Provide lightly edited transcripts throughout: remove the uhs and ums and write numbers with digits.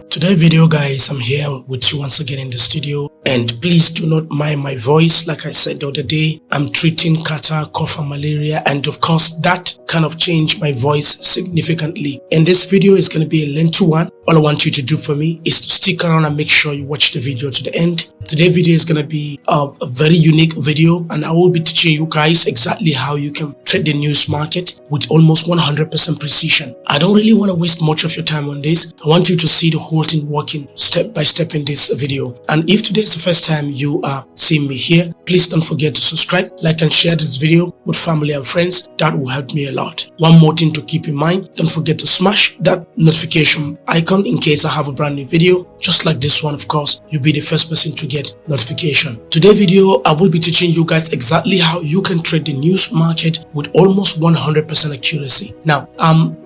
Today video guys, I'm here with you once again in the studio, and please do not mind my voice. Like I said the other day, I'm treating catarrh, cough and malaria, and of course that kind of changed my voice significantly. And this video is going to be a lengthy one. All I want you to do for me is to stick around and make sure you watch the video to the end. Today's video is going to be a very unique video, and I will be teaching you guys exactly how you can trade the news market with almost 100% precision. I don't really want to waste much of your time on this. I want you to see the whole thing working step by step in this video. And if today is the first time you are seeing me here, please don't forget to subscribe, like and share this video with family and friends. That will help me a lot. One more thing to keep in mind, don't forget to smash that notification icon in case I have a brand new video. Just like this one, of course, you'll be the first person to get notification. Today's video, I will be teaching you guys exactly how you can trade the news market with almost 100% accuracy. Now,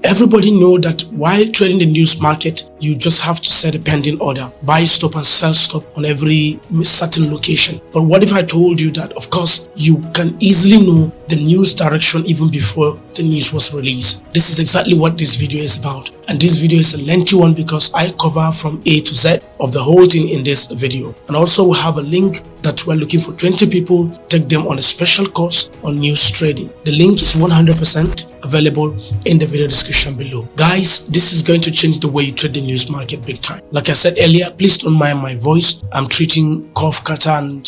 everybody know that while trading the news market, you just have to set a pending order, buy stop and sell stop on every certain location. But what if I told you that, of course, you can easily know the news direction even before the news was released? This is exactly what this video is about. And this video is a lengthy one because I cover from A to Z of the whole thing in this video. And also we have a link that we're looking for 20 people, take them on a special course on news trading. The link is 100% available in the video description below. Guys, this is going to change the way you trade the news market big time. Like I said earlier, please don't mind my voice. I'm treating cough, catarrh, and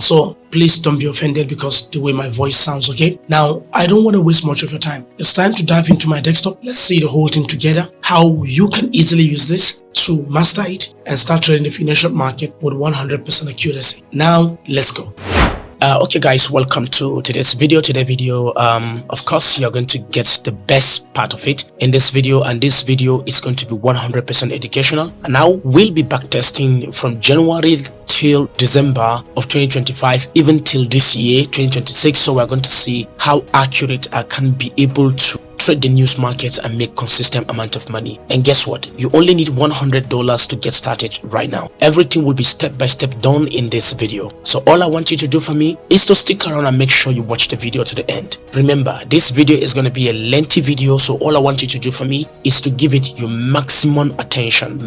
so on. Please don't be offended because the way my voice sounds, okay? Now, I don't want to waste much of your time. It's time to dive into my desktop. Let's see the whole thing together, how you can easily use this to master it and start trading the financial market with 100% accuracy. Now, let's go. Okay guys, welcome to today's video. Of course, you're going to get the best part of it in this video, and this video is going to be 100% educational. And now we'll be backtesting from January till December of 2025, even till this year 2026. So we're going to see how accurate I can be able to trade the news markets and make consistent amount of money. And guess what? You only need $100 to get started right now. Everything will be step by step done in this video. So all I want you to do for me is to stick around and make sure you watch the video to the end. Remember, this video is going to be a lengthy video, so all I want you to do for me is to give it your maximum attention,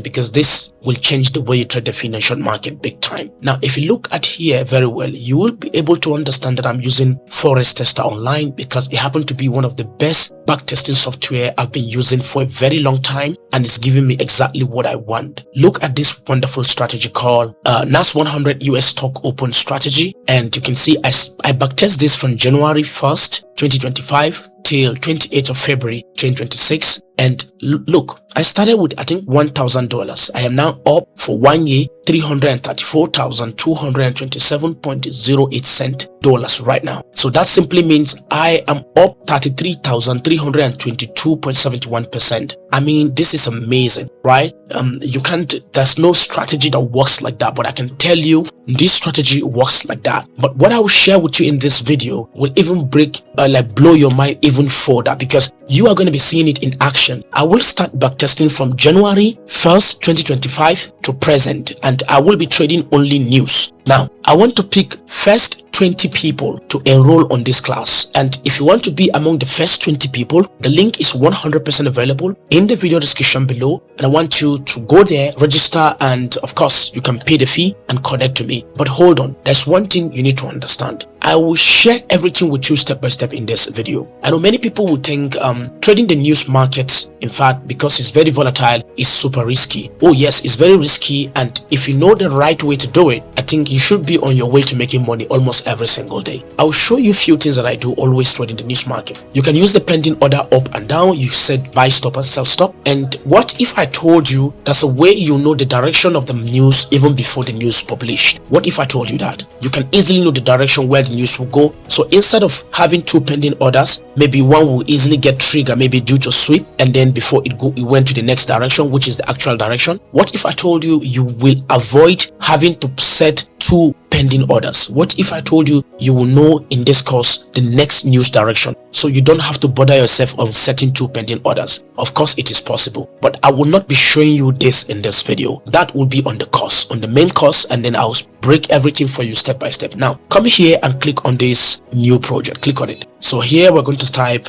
because this will change the way you trade the financial market big time. Now, if you look at here very well, you will be able to understand that I'm using Forex Tester Online because it happened to be one of the best backtesting software I've been using for a very long time, and it's giving me exactly what I want. Look at this wonderful strategy called NAS 100 US Stock Open Strategy, and you can see I backtest this from January 1st 2025 till 28th of February 2026. And look, I started with I think $1,000. I am now up for 1 year $334,227.08 right now. So that simply means I am up 33,322.71%. I mean, this is amazing, right? There's no strategy that works like that, but I can tell you this strategy works like that. But what I will share with you in this video will even blow your mind even further, because you are going to be seeing it in action. I will start backtesting from January 1st 2025 to present, and I will be trading only news. Now, I want to pick first 20 people to enroll on this class, and if you want to be among the first 20 people, the link is 100% available in the video description below, and I want you to go there, register, and of course you can pay the fee and connect to me. But hold on, there's one thing you need to understand. I will share everything with you step by step in this video. I know many people would think trading the news markets, in fact, because it's very volatile, is super risky. Oh yes, it's very risky, and if you know the right way to do it, I think you should be on your way to making money almost every single day. I'll show you a few things that I do always trading the news market. You can use the pending order up and down. You said buy stop and sell stop. And what if I told you that's a way you know the direction of the news even before the news published? What if I told you that? You can easily know the direction where the news will go. So instead of having two pending orders, maybe one will easily get triggered, maybe due to sweep, and then before it went to the next direction, which is the actual direction. What if I told you you will avoid having to set two pending orders? What if I told you you will know in this course the next news direction, so you don't have to bother yourself on setting two pending orders? Of course it is possible, but I will not be showing you this in this video. That will be on the course, on the main course, and then I'll break everything for you step by step. Now come here and click on this new project, click on it. So here we're going to type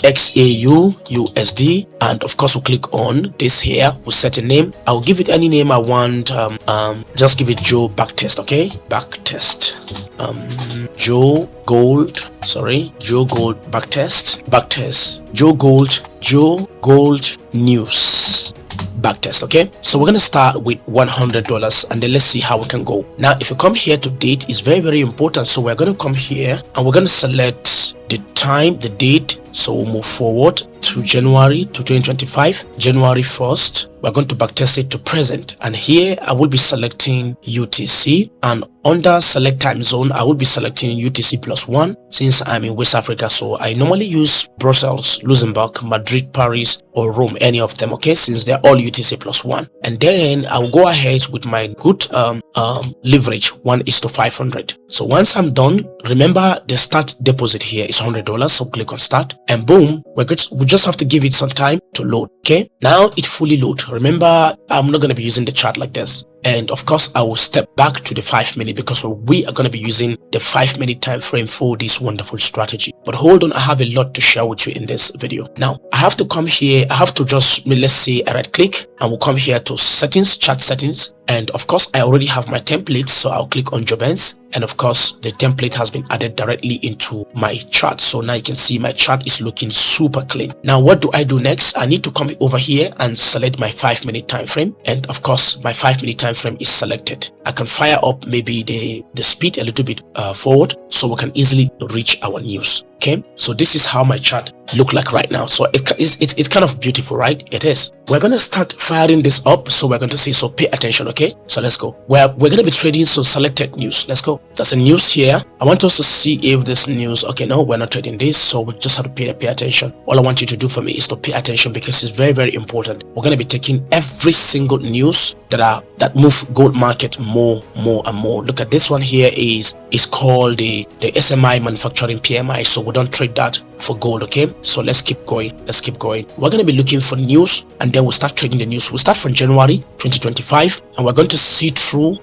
XAU USD, and of course we'll click on this here. We'll set a name. I'll give it any name I want. Just give it Joe Backtest. Okay, Backtest. Joe Gold Backtest, Joe Gold News Backtest. Okay, so we're gonna start with $100 and then let's see how we can go. Now if you come here to date, is very important, so we're gonna come here and we're gonna select the time, the date. So we'll move forward to January to 2025, January 1st. We're going to backtest it to present, and here I will be selecting UTC, and under select time zone I will be selecting UTC +1 since I'm in West Africa. So I normally use Brussels, Luxembourg, Madrid, Paris or Rome, any of them, okay, since they're all UTC +1. And then I'll go ahead with my good leverage 1:500. So once I'm done, remember the start deposit here is $100, so click on start and boom, we just have to give it some time to load. Okay, now it fully load. Remember, I'm not going to be using the chart like this, and of course I will step back to the 5 minute because we are going to be using the 5 minute time frame for this wonderful strategy. But hold on, I have a lot to share with you in this video. Now I have to come here, I have to just, let's say, I right click and we'll come here to settings, chart settings, and of course I already have my template, so I'll click on JOLTS, and of course the template has been added directly into my chart. So now you can see my chart is looking super clean. Now what do I do next? I need to come over here and select my 5 minute time frame, and of course my 5 minute time frame is selected. I can fire up maybe the speed a little bit forward so we can easily reach our news. Okay, so this is how my chart look like right now. So it's kind of beautiful, right? It is. We're going to start firing this up, so we're going to see, so pay attention. Okay, so let's go. We're going to be trading, so selected news. Let's go. There's a news here. I want us to see if this news, okay, no, we're not trading this, so we just have to pay attention. All I want you to do for me is to pay attention because it's very important. We're going to be taking every single news that move gold market more and more. Look at this one here, is called the SMI manufacturing PMI, so we don't trade that for gold. Okay, so let's keep going. We're going to be looking for news and then we'll start trading the news. We'll start from January 2025 and we're going to see through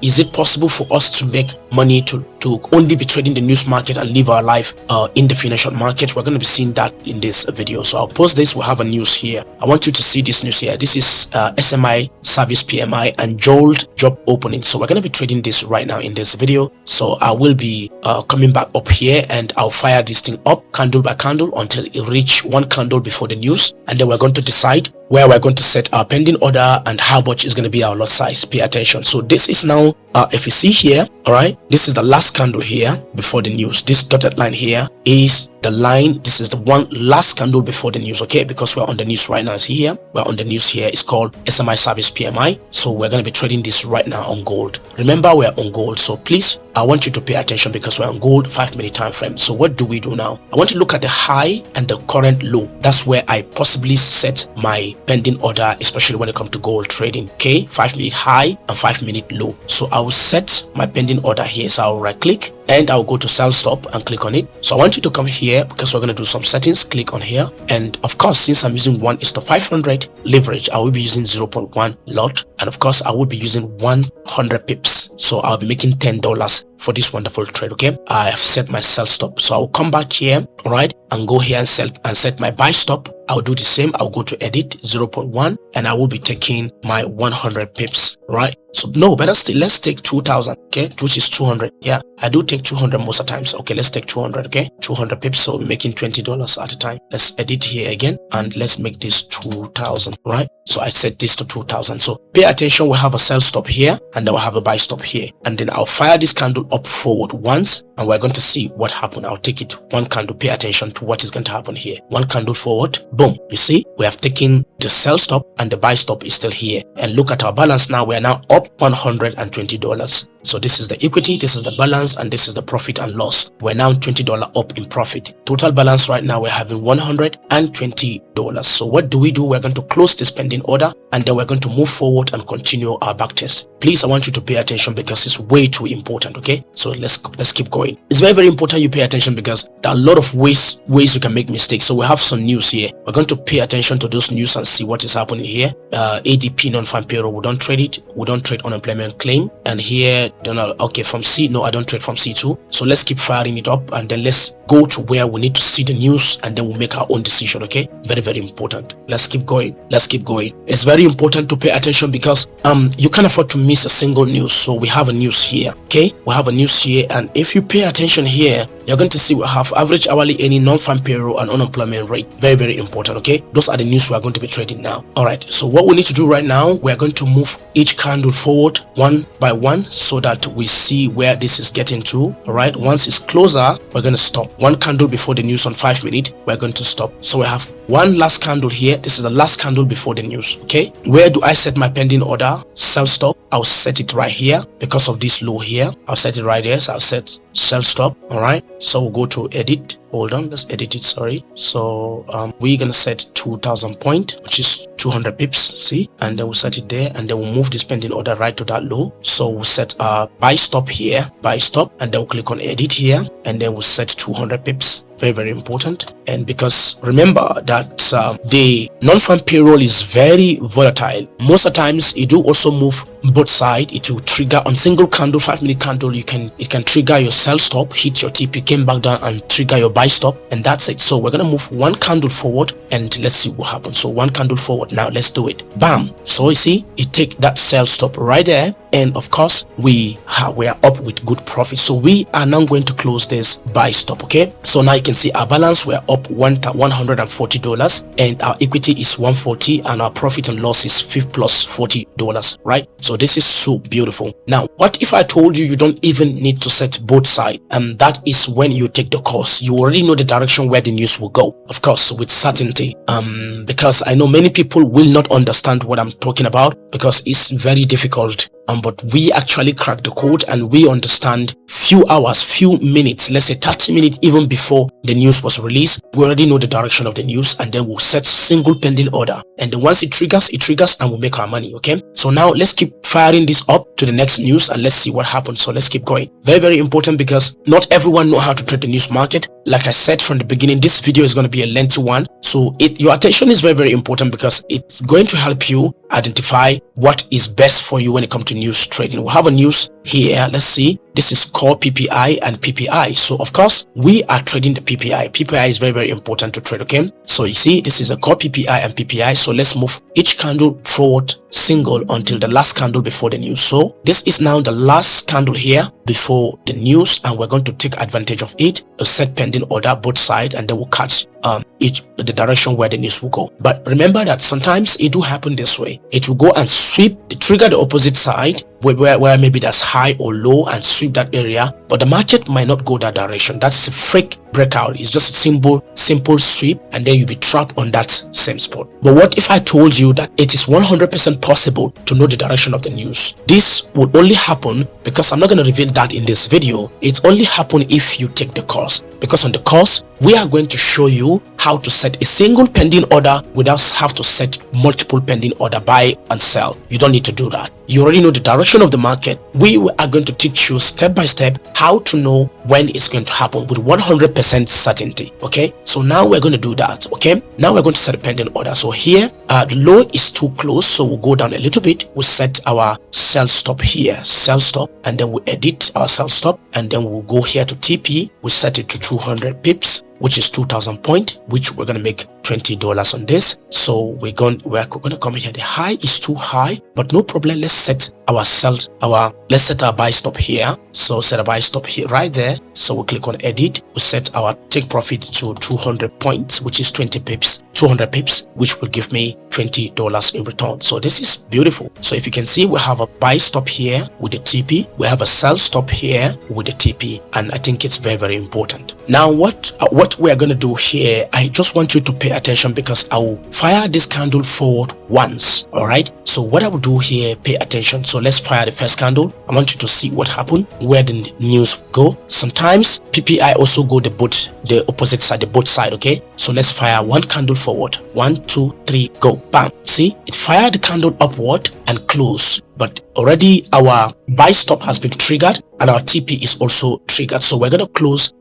is it possible for us to make money to only be trading the news market and live our life in the financial market. We're going to be seeing that in this video. So I'll post this. We'll have a news here. I want you to see this news here. This is SMI service PMI and JOLTS job opening. So we're going to be trading this right now in this video. So I will be coming back up here and I'll fire this thing up candle by candle until it reach one candle before the news, and then we're going to decide where we're going to set our pending order and how much is going to be our lot size. Pay attention. So this is now if you see here, all right, this is the last candle here before the news. This dotted line here is the line. This is the one last candle before the news, okay, because we're on the news right now. See here, we're on the news here. It's called SMI service PMI. So we're going to be trading this right now on gold. Remember, we're on gold, so please, I want you to pay attention because we're on gold 5 minute time frame. So what do we do now? I want to look at the high and the current low. That's where I possibly set my pending order, especially when it comes to gold trading. Okay, 5 minute high and 5 minute low. So I will set my pending order here. So I'll right click and I'll go to sell stop and click on it. So I want you to come here because we're going to do some settings. Click on here, and of course, since I'm using 1:500 leverage, I will be using 0.1 lot, and of course I will be using 100 pips. So I'll be making $10 for this wonderful trade. Okay, I have set my sell stop, so I'll come back here, all right, and go here and set my buy stop. I'll do the same. I'll go to edit 0.1 and I will be taking my 100 pips, right? So no, better still, let's take 2000, okay, which is 200. Yeah, I do take 200 most of the times. Okay, let's take 200. Okay, 200 pips, so we're making $20 at a time. Let's edit here again and let's make this 2000, right? So I set this to 2000. So pay attention. We have a sell stop here and then we'll have a buy stop here, and then I'll fire this candle up forward once and we're going to see what happened. I'll take it one candle. Pay attention to what is going to happen here. One candle forward, boom. You see, we have taken the sell stop and the buy stop is still here, and look at our balance now. We are now up $120. So this is the equity, this is the balance, and this is the profit and loss. We're now $20 up in profit. Total balance right now, we're having $120. So what do? We're going to close this pending order and then we're going to move forward and continue our backtest. Please, I want you to pay attention because it's way too important. Okay, so let's keep going. It's very important you pay attention because there are a lot of ways you can make mistakes. So we have some news here. We're going to pay attention to those news and can see what is happening here. ADP non-farm payroll, we don't trade it. We don't trade unemployment claim. And here, okay, from C, no, I don't trade from C2. So let's keep firing it up, and then let's go to where we need to see the news, and then we'll make our own decision. Okay, very, very important. Let's keep going. Let's keep going. It's very important to pay attention because you can't afford to miss a single news. So we have a news here. Okay, we have a news here, and if you pay attention here, you're going to see we have average hourly earning, non-farm payroll, and unemployment rate. Very, very important. Okay, those are the news we are going to be trading now. All right, so what we need to do right now, we are going to move each candle forward one by one so that we see where this is getting to. All right, once it's closer, we're going to stop. One candle before the news on 5 minutes, we're going to stop. So we have one last candle here. This is the last candle before the news. Okay, where do I set my pending order? Sell stop. I'll set it right here because of this low here. I'll set it right here. So I'll set sell stop. All right, so we'll go to edit. Hold on, let's edit it. Sorry. So we're gonna set 2000 point, which is 200 pips. See, and then we'll set it there, and then we'll move this pending order right to that low. So we'll set a buy stop here, buy stop, and then we'll click on edit here, and then we'll set 200 pips. Very, very important. And because remember that the non-farm payroll is very volatile. Most of the times it do also move both sides. It will trigger on single candle, 5 minute candle. It can trigger your sell stop, hit your TP, came back down, and trigger your buy stop, and that's it. So we're gonna move one candle forward, and let's see what happens. So one candle forward. Now let's do it. Bam. So you see, it take that sell stop right there, and of course we are up with good profit. So we are now going to close this buy stop. Okay, so now you can see our balance, we're up $140, and our equity is 140, and our profit and loss is plus $40, right? So this is so beautiful. Now what if I told you don't even need to set both sides? And that is when you take the course. You already know the direction where the news will go, of course, with certainty. Because I know many people will not understand what I'm talking about because it's very difficult. But we actually crack the code, and we understand few hours, few minutes, let's say 30 minutes even before the news was released. We already know the direction of the news, and then we'll set single pending order, and then once it triggers, and we'll make our money. Okay, so now let's keep firing this up to the next news, and let's see what happens. So let's keep going. Very, very important because not everyone know how to trade the news market. Like I said from the beginning, this video is going to be a lengthy one, so your attention is very, very important because it's going to help you identify what is best for you when it comes to news trading. We have a news here. Let's see. This is core PPI and PPI. So of course we are trading the PPI. PPI is very, very important to trade. Okay, so you see this is a core PPI and PPI. So let's move each candle forward single until the last candle before the news. So this is now the last candle here before the news, and we're going to take advantage of it, set pending order both sides, and then we'll catch the direction where the news will go. But remember that sometimes it do happen this way. It will go and sweep, trigger the opposite side where maybe that's high or low, and sweep that area, but the market might not go that direction. That's a freak breakout. It's just a simple sweep, and then you'll be trapped on that same spot. But what if I told you that it is 100% possible to know the direction of the news? This would only happen, because I'm not going to reveal that in this video, it only happen if you take the course. Because on the course, we are going to show you how to set a single pending order without have to set multiple pending order, buy and sell. You don't need to do that. You already know the direction of the market. We are going to teach you step by step how to know when it's going to happen with 100% certainty. Okay, so now we're going to do that. Okay, now we're going to set a pending order. So here the low is too close, so we'll go down a little bit. We'll set our sell stop here, sell stop, and then we'll edit our sell stop, and then we'll go here to TP. We'll set it to 200 pips, which is 2000 point, which we're going to make $20 on this. So we're going to come here. The high is too high, but no problem. Let's set our buy stop here. So set a buy stop here right there. So we'll click on edit. We set our take profit to 200 points, which is 20 pips, 200 pips, which will give me $20 in return. So this is beautiful. So if you can see, we have a buy stop here with the TP. We have a sell stop here with the TP, and I think it's very, very important. Now what we are going to do here, I just want you to pay attention because I will fire this candle forward once. All right, so what I will do here, pay attention. So let's fire the first candle. I want you to see what happened, where the news go. Sometimes PPI also go the opposite side, the both side. Okay, so let's fire one candle forward. 1, 2, 3, go. Bam. See, it fired the candle upward, and close, but already our buy stop has been triggered and our TP is also triggered. So we're going to close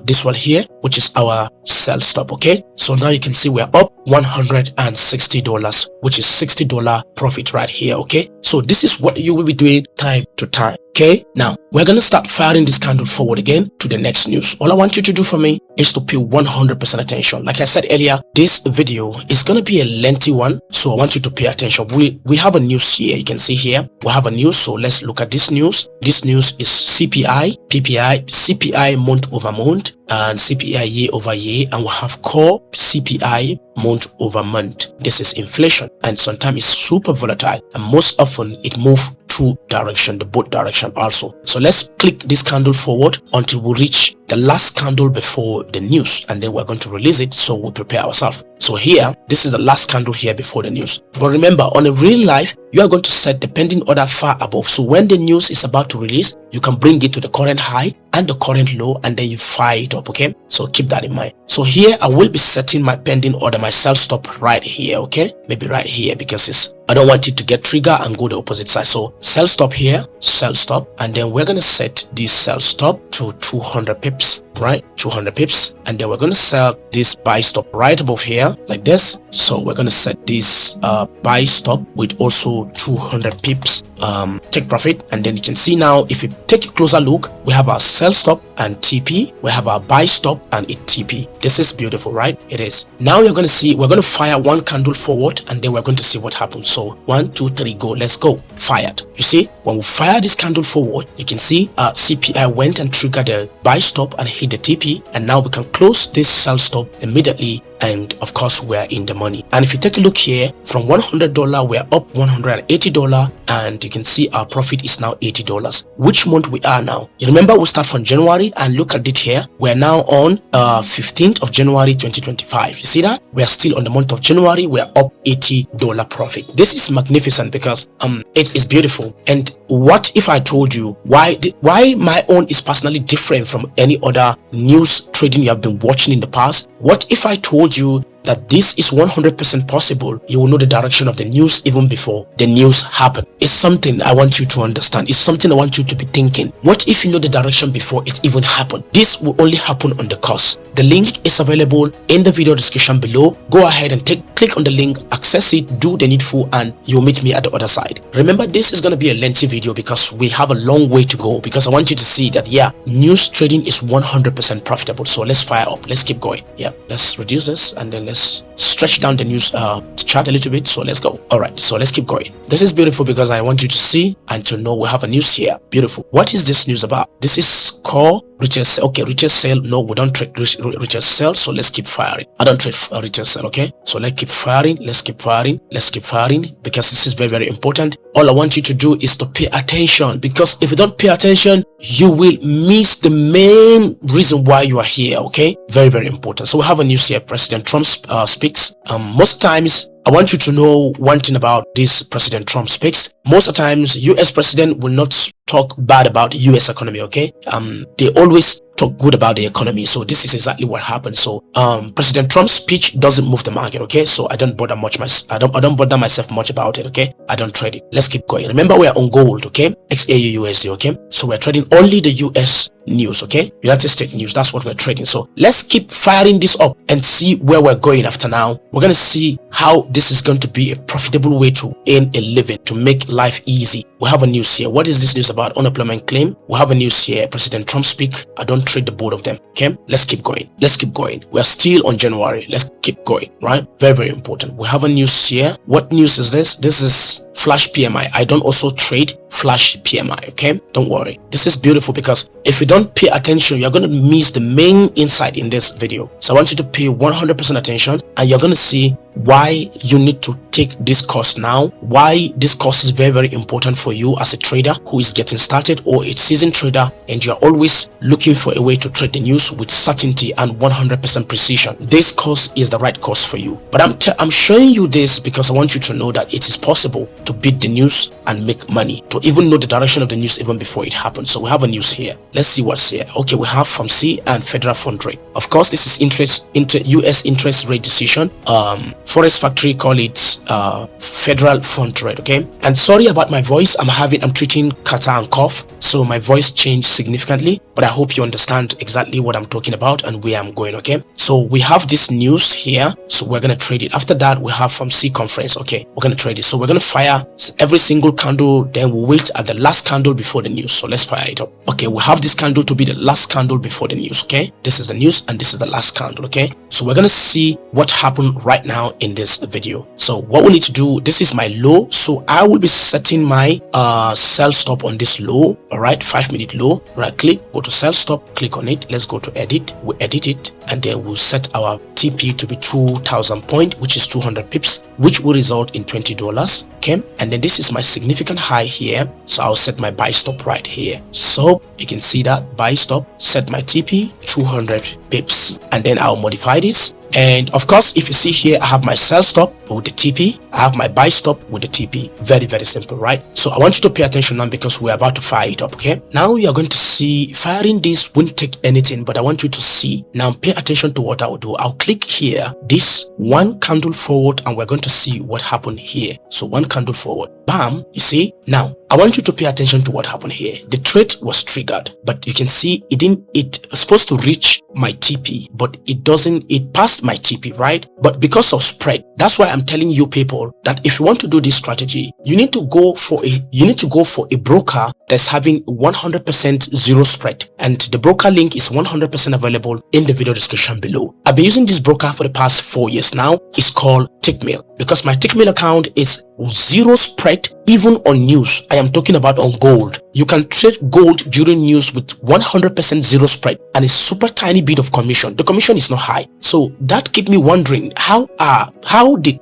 this one here, which is our sell stop. Okay, so now you can see we're up $160, which is $60 profit right here. Okay, so this is what you will be doing time to time. Okay, now we're going to start firing this candle forward again to the next news. All I want you to do for me is to pay 100% attention. Like I said earlier, this video is going to be a lengthy one, so I want you to pay attention. We have a news here. You can see here we have a news, so let's look at this news. This news is CPI, PPI, CPI month over month, and CPI year over year, and we have core CPI month over month. This is inflation, and sometimes it's super volatile, and most often it moves two direction, the both direction also. So let's click this candle forward until we reach the last candle before the news, and then we're going to release it, so we prepare ourselves. So here, this is the last candle here before the news. But remember, on a real life, you are going to set the pending order far above. So when the news is about to release, you can bring it to the current high and the current low, and then you fire it up. Okay, so keep that in mind. So here I will be setting my pending order, my sell stop right here. Okay, maybe right here, because I don't want it to get triggered and go the opposite side. So sell stop here, sell stop, and then we're going to set this sell stop to 200 pips, right? 200 pips, and then we're going to sell this buy stop right above here like this. So we're going to set this buy stop with also 200 pips take profit, and then you can see now, if you take a closer look, we have our sell stop and TP, we have our buy stop and it TP. This is beautiful, right? It is. Now you're going to see, we're going to fire one candle forward, and then we're going to see what happens. So 1 2 3 go, let's go. Fired. You see, when we fire this candle forward, you can see CPI went and triggered the buy stop and hit the TP, and now we can close this sell stop immediately, and of course we're in the money. And if you take a look here, from $100 we're up $180, and you can see our profit is now $80. Which month we are now? You remember we start from January, and look at it here, we're now on 15th of January 2025. You see that we're still on the month of January, we're up $80 profit. This is magnificent because it is beautiful. And what if I told you why my own is personally different from any other news trading you have been watching in the past? What if I told you that this is 100% possible? You will know the direction of the news even before the news happened. It's something I want you to understand. It's something I want you to be thinking. What if you know the direction before it even happened? This will only happen on the course. The link is available in the video description below. Go ahead and click on the link, access it, do the needful, and you'll meet me at the other side. Remember, this is going to be a lengthy video because we have a long way to go, because I want you to see that, yeah, news trading is 100% profitable. So let's fire up. Let's keep going. Yeah, let's reduce this, and then let's stretch down the news chart a little bit. So let's go. All right, so let's keep going. This is beautiful because I want you to see and to know we have a news here. Beautiful. What is this news about? This is core Richard sale. Okay, Richard sale. No, we don't trade Richard sale. So let's keep firing. I don't trade Richard sale. Okay, so let's keep firing. Let's keep firing. Let's keep firing, because this is very, very important. All I want you to do is to pay attention, because if you don't pay attention, you will miss the main reason why you are here. Okay, very, very important. So we have a news here. President Trump speaks. Most times, I want you to know one thing about this President Trump speaks. Most of the times, US president will not talk bad about US economy. Okay, they always talk good about the economy. So this is exactly what happened. So President Trump's speech doesn't move the market. Okay, so I don't bother bother myself much about it. Okay, I don't trade it. Let's keep going. Remember, we are on gold. Okay, XAU USD. Okay, so we're trading only the US news. Okay, United States news. That's what we're trading. So let's keep firing this up and see where we're going after now. We're going to see how this is going to be a profitable way to earn a living, to make life easy. We have a news here. What is this news about? Unemployment claim. We have a news here. President Trump speak. I don't trade the both of them. Okay, let's keep going. Let's keep going. We're still on January. Let's keep going. Right, very, very important. We have a news here. What news is this? This is flash PMI. I don't also trade flash PMI. Okay, don't worry. This is beautiful because if you don't pay attention, you're going to miss the main insight in this video. So I want you to pay 100% attention, and you're going to see why you need to take this course now, why this course is very, very important for you as a trader who is getting started, or a seasoned trader, and you're always looking for a way to trade the news with certainty and 100% precision. This course is the right course for you. But I'm showing you this because I want you to know that it is possible to beat the news and make money, to even know the direction of the news even before it happens. So we have a news here. Let's see what's here. Okay, we have from C and federal fund rate. Of course, this is US interest rate decision. Forest Factory call it federal fund rate. Okay, and sorry about my voice. I'm treating catarrh and cough, so my voice changed significantly, but I hope you understand exactly what I'm talking about and where I'm going. Okay, so we have this news here, so we're gonna trade it. After that, we have from C conference. Okay, we're gonna trade it. So we're gonna fire every single candle, then we'll wait at the last candle before the news. So let's fire it up. Okay, we have this candle to be the last candle before the news. Okay, this is the news and this is the last candle. Okay, so we're gonna see what happened right now in this video. So what we need to do, this is my low, so I will be setting my sell stop on this low. All right, 5-minute low. Right click, go to sell stop, click on it. Let's go to edit. We edit it and then we'll set our TP to be 2000 point, which is 200 pips, which will result in $20. Okay, and then this is my significant high here, so I'll set my buy stop right here. So you can see that buy stop, set my TP 200 pips, and then I'll modify this. And of course, if you see here, I have my sell stop with the TP, I have my buy stop with the TP. Very simple, right? So I want you to pay attention now because we're about to fire it up. Okay, now you are going to see firing this won't take anything, but I want you to see now. Pay attention to what I will do. I'll click here, this one candle forward, and we're going to see what happened here. So one candle forward, bam. You see, now I want you to pay attention to what happened here. The trade was triggered, but you can see it was supposed to reach my TP, but it passed my TP, right? But because of spread, that's why I'm telling you people that if you want to do this strategy, you need to go for a broker that's having 100% zero spread, and the broker link is 100% available in the video description below. I've been using this broker for the past 4 years now. It's called Tickmill, because my Tickmill account is zero spread even on news. I am talking about on gold. You can trade gold during news with 100% zero spread and a super tiny bit of commission. The commission is not high, so that kept me wondering how did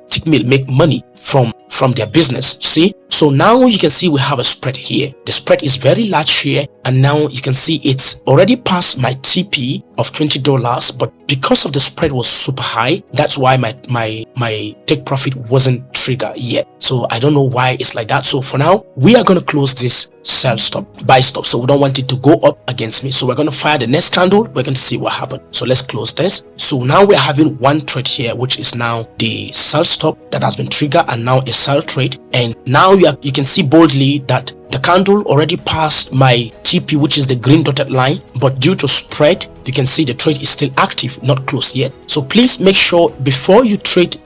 Tickmill make money from their business. See, so now you can see we have a spread here. The spread is very large here, and now you can see it's already past my TP of $20, but because of the spread was super high, that's why my take profit wasn't triggered yet. So I don't know why it's like that. So for now, we are going to close this sell stop, buy stop, so we don't want it to go up against me. So we're going to fire the next candle. We're going to see what happened. So let's close this. So now we're having one trade here, which is now the sell stop that has been triggered, and now a sell trade. And now you can see boldly that the candle already passed my TP, which is the green dotted line, but due to spread, you can see the trade is still active, not closed yet. So please make sure before you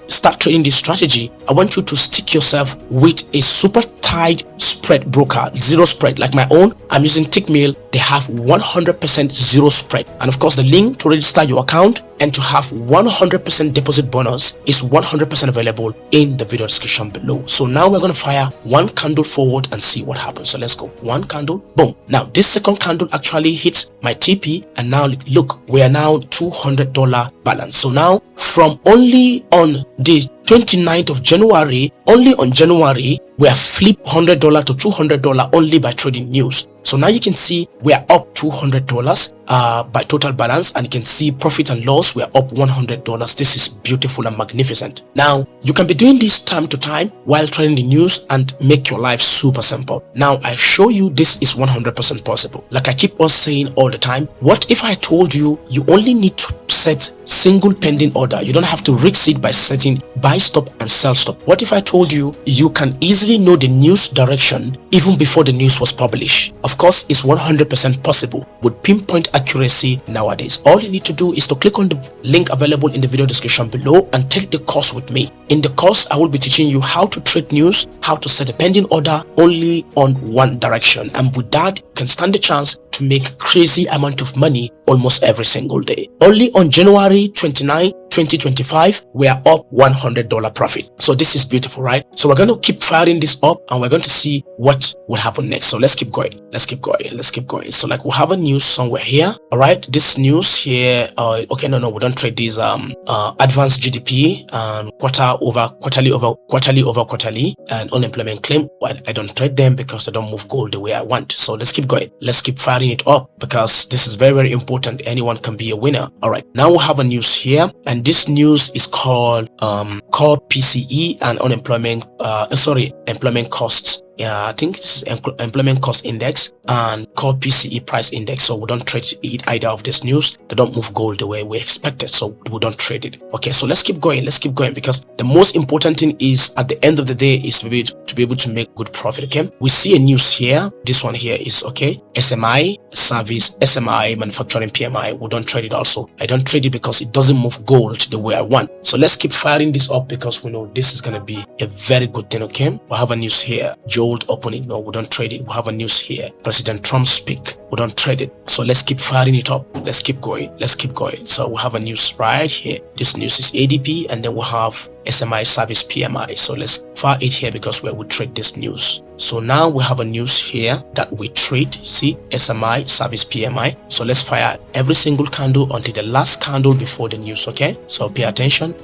start trading this strategy, I want you to stick yourself with a super tight spread broker, zero spread like my own. I'm using Tickmill. They have 100% zero spread, and of course the link to register your account and to have 100% deposit bonus is 100% available in the video description below. So now we're going to fire one candle forward and see what happens. So let's go, one candle, boom. Now this second candle actually hits my TP, and now look, we are now $200 balance. So now from only on the 29th of January, only on January, we have flipped $100 to $200 only by trading news. So now you can see we are up $200 by total balance, and you can see profit and loss, we are up $100. This is beautiful and magnificent. Now you can be doing this time to time while trading the news and make your life super simple. Now I show you this is 100% possible. Like I keep on saying all the time, what if I told you you only need to set single pending order? You don't have to risk it by setting buy stop and sell stop. What if I told you you can easily know the news direction even before the news was published? Of course, it's 100% possible with pinpoint accuracy nowadays. All you need to do is to click on the link available in the video description below and take the course with me. In the course, I will be teaching you how to trade news, how to set a pending order only on one direction, and with that, you can stand the chance to make crazy amount of money almost every single day. Only on January 29, 2025, we are up $100 profit. So this is beautiful, right? So we're going to keep firing this up, and we're going to see what will happen next. So let's keep going. Let's keep going. Let's keep going. So like we'll have a news somewhere here. All right, this news here. Okay, no, we don't trade these advanced GDP and quarterly over quarterly and unemployment claim. Well, I don't trade them because they don't move gold the way I want. So let's keep going. Let's keep firing it up because this is very important. Anyone can be a winner. All right, now we have a news here, and this news is called core PCE and employment costs. I think this is employment cost index and core PCE price index. So we don't trade either of this news. They don't move gold the way we expected, so we don't trade it. Okay, so let's keep going. Let's keep going, because the most important thing is at the end of the day is to be able to make good profit. Okay, we see a news here. This one here is okay. SMI service, SMI manufacturing PMI. We don't trade it also. I don't trade it because it doesn't move gold the way I want. So let's keep firing this up because we know this is gonna be a very good thing. Okay, we have a news here. JOLTS opening. No, we don't trade it. We have a news here. President Trump speak. We don't trade it. So let's keep firing it up. Let's keep going. Let's keep going. So we have a news right here. This news is ADP, and then we have SMI service PMI. So let's fire it here because we will trade this news. So now we have a news here that we trade. See, SMI service PMI. So let's fire every single candle until the last candle before the news. Okay, so pay attention.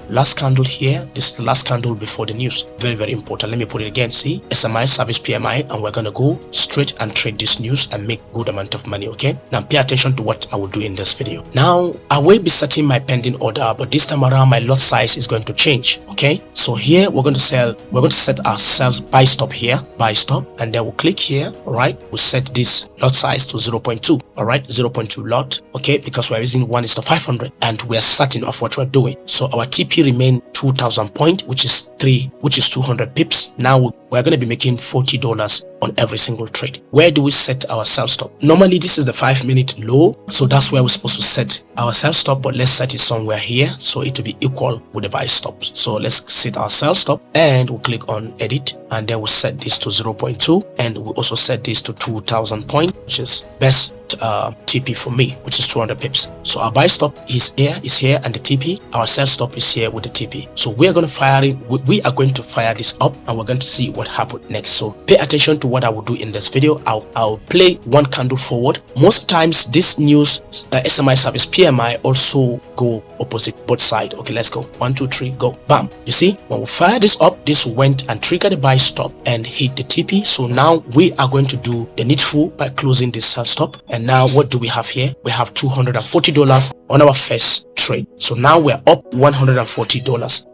Last candle here. This is the last candle before the news. Very, very important. Let me put it again. See, SMI service PMI, and we're gonna go straight and trade this news and make good amount of money. Okay, now pay attention to what I will do in this video. Now I will be setting my pending order, but this time around my lot size is going to change. Okay, so here we're going to set our sales buy stop here, buy stop, and then we'll click here. All right, we'll set this lot size to 0.2. all right, 0.2 lot. Okay, because we're using 1:500 and we're certain of what we're doing. So our TP remain 2000 point, which is 200 pips. Now we're going to be making $40 on every single trade. Where do we set our sell stop? Normally this is the 5-minute low, so that's where we're supposed to set our sell stop, but let's set it somewhere here so it will be equal with the buy stops. So let's set our sell stop, and we'll click on edit, and then we'll set this to 0.2, and we'll also set this to 2000 point, which is best TP for me, which is 200 pips. So our buy stop is here, and the TP, our sell stop is here with the TP. So we are going to fire this up, and we're going to see what happened next. So pay attention to what I will do in this video. I'll play one candle forward. Most times this news SMI service PMI also go opposite both side. Okay, let's go. 1 2 3 go. Bam. You see, when we fire this up, this went and triggered the buy stop and hit the TP. So now we are going to do the needful by closing this sell stop. And now what do we have here? We have $240 on our first trade. So now we're up $140.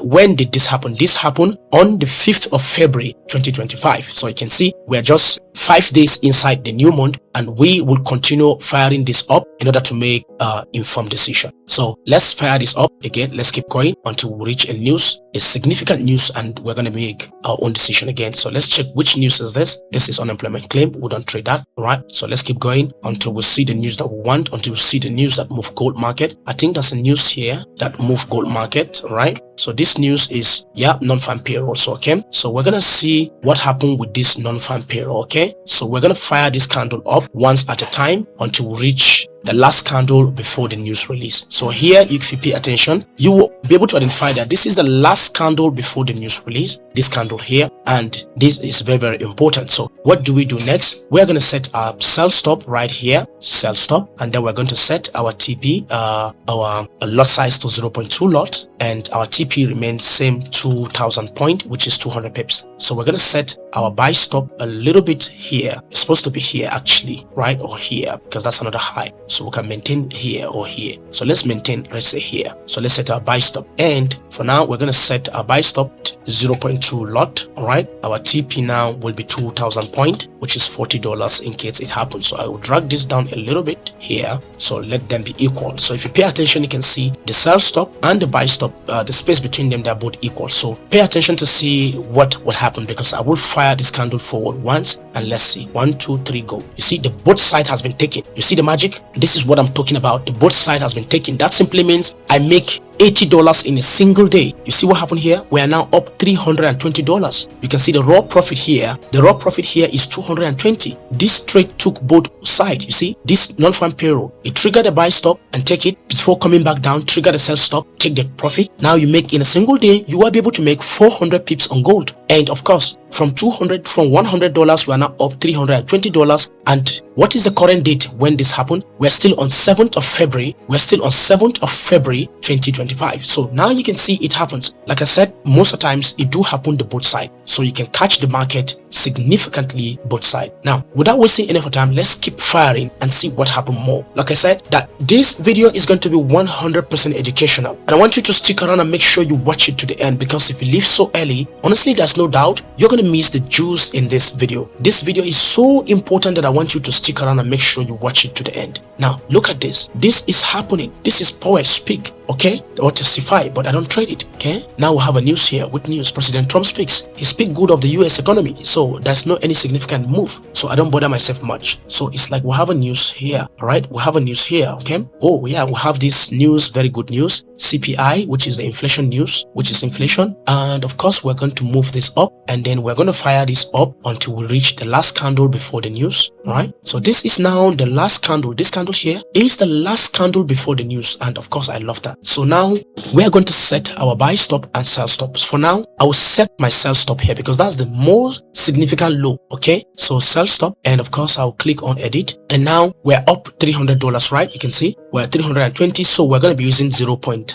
When did this happen? This happened on the 5th of February 2025. So you can see we're just 5 days inside the new month, and we will continue firing this up in order to make informed decision. So let's fire this up again. Let's keep going until we reach a significant news, and we're going to make our own decision again. So let's check which news is this. This is unemployment claim. We don't trade that. All right, so let's keep going until we see the news that we want, until we see the news that move gold market. I think that's a news here that move gold market. All right, so this news is non-farm payroll. So okay, so we're gonna see what happened with this non-farm payroll. Okay, so we're gonna fire this candle up once at a time until we reach the last candle before the news release. So here, if you pay attention, you will be able to identify that this is the last candle before the news release, this candle here, and this is very, very important. So what do we do next? We're going to set our sell stop right here, sell stop, and then we're going to set our TP, our lot size to 0.2 lot, and our TP remains same 2000 point, which is 200 pips. So we're going to set our buy stop a little bit here. It's supposed to be here actually, right? Or here, because that's another high. So we can maintain here or here. So let's maintain, let's say here. So let's set our buy stop. And for now, we're going to set our buy stop 0.2 lot. All right, our TP now will be 2000 point, which is $40 in case it happens. So I will drag this down a little bit here, so let them be equal. So if you pay attention, you can see the sell stop and the buy stop, the space between them, they're both equal. So pay attention to see what will happen, because I will fire this candle forward once, and let's see. 1 2 3 go. You see the both side has been taken. You see the magic? This is what I'm talking about. The both side has been taken. That simply means I make $80 in a single day. You see what happened here? We are now up $320. You can see the raw profit here. The raw profit here is $220. This trade took both sides. You see this non-farm payroll, it triggered the buy stop and take it before coming back down, trigger the sell stop, take the profit. Now you make in a single day, you will be able to make 400 pips on gold. And of course, from $100, we are now up $320. And what is the current date when this happened? We're still on 7th of February. We're still on 7th of February 2025. So now you can see it happens. Like I said, most of the times it do happen to both sides. So you can catch the market significantly both sides. Now, without wasting any of our time, let's keep firing and see what happened more. Like I said, that this video is going to be 100% educational, and I want you to stick around and make sure you watch it to the end, because if you leave so early, honestly, there's no doubt you're going to miss the juice in this video. This video is so important that I want you to stick around and make sure you watch it to the end. Now, look at this. This is happening. This is poet speak, okay, or testify, but I don't trade it, okay? Now we have a news here. With news, President Trump speaks. He speaks good of the US economy, so there's no any significant move, so I don't bother myself much. So it's like we have a news here, all right? We have a news here, okay? Oh yeah, we have this news, very good news. CPI, which is the inflation news, which is inflation, and of course we're going to move this up, and then we're going to fire this up until we reach the last candle before the news. All right, so this is now the last candle. This candle here is the last candle before the news, and of course I love that. So now we are going to set our buy stop and sell stops. For now, I will set my sell stop here because that's the most significant low. Okay, so sell stop, and of course I'll click on edit, and now we're up $300, right? You can see we're at 320, so we're going to be using 0.3.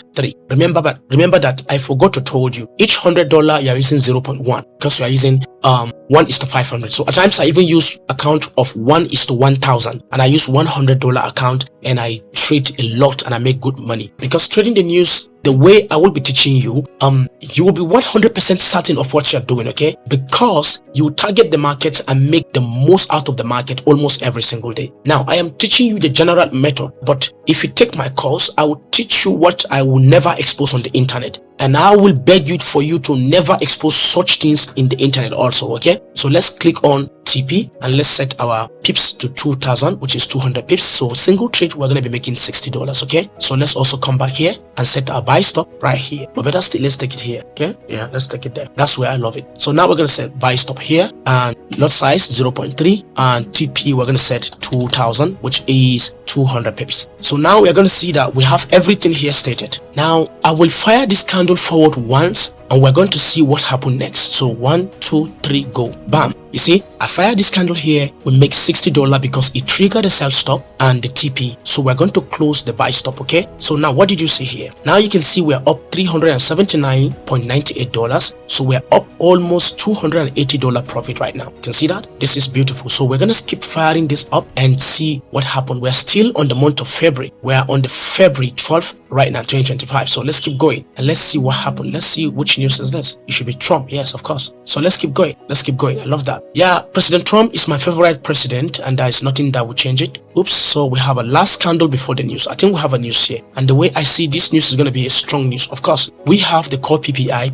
Remember that I forgot to told you each $100 you're using 0.1 because you are using 1:500. So at times I even use account of 1:1000, and I use $100 account, and I trade a lot and I make good money. Because trading the news, the way I will be teaching you, you will be 100% certain of what you're doing, okay? Because you target the market and make the most out of the market almost every single day. Now, I am teaching you the general method, but if you take my course, I will teach you what I will never expose on the internet. And I will beg you for you to never expose such things in the internet also, okay? So let's click on TP and let's set our pips to 2000, which is 200 pips. So single trade, we're going to be making $60, okay? So let's also come back here and set our buy stop right here. But better still, let's take it here, okay? Yeah, let's take it there. That's where I love it. So now we're going to set buy stop here, and lot size 0.3, and TP we're going to set 2000, which is 200 pips. So now we're going to see that we have everything here stated. Now I will fire this candle forward once, and we're going to see what happened next. So 1, 2, 3, go. Bam. You see, I fire this candle here, we make $60 because it triggered the sell stop and the TP. So we're going to close the buy stop, okay? So now what did you see here? Now you can see we're up $379.98. So we're up almost $280 profit right now. You can see that? This is beautiful. So we're going to keep firing this up and see what happened. We're still on the month of February. We're on the February 12th right now, 2025. So let's keep going and let's see what happened. Let's see which news is this. It should be Trump. Yes, of course. So let's keep going. Let's keep going. I love that. Yeah, President Trump is my favorite president, and there is nothing that will change it. Oops. So we have a last candle before the news. I think we have a news here, and the way I see this news is going to be a strong news. Of course, we have the core PPI,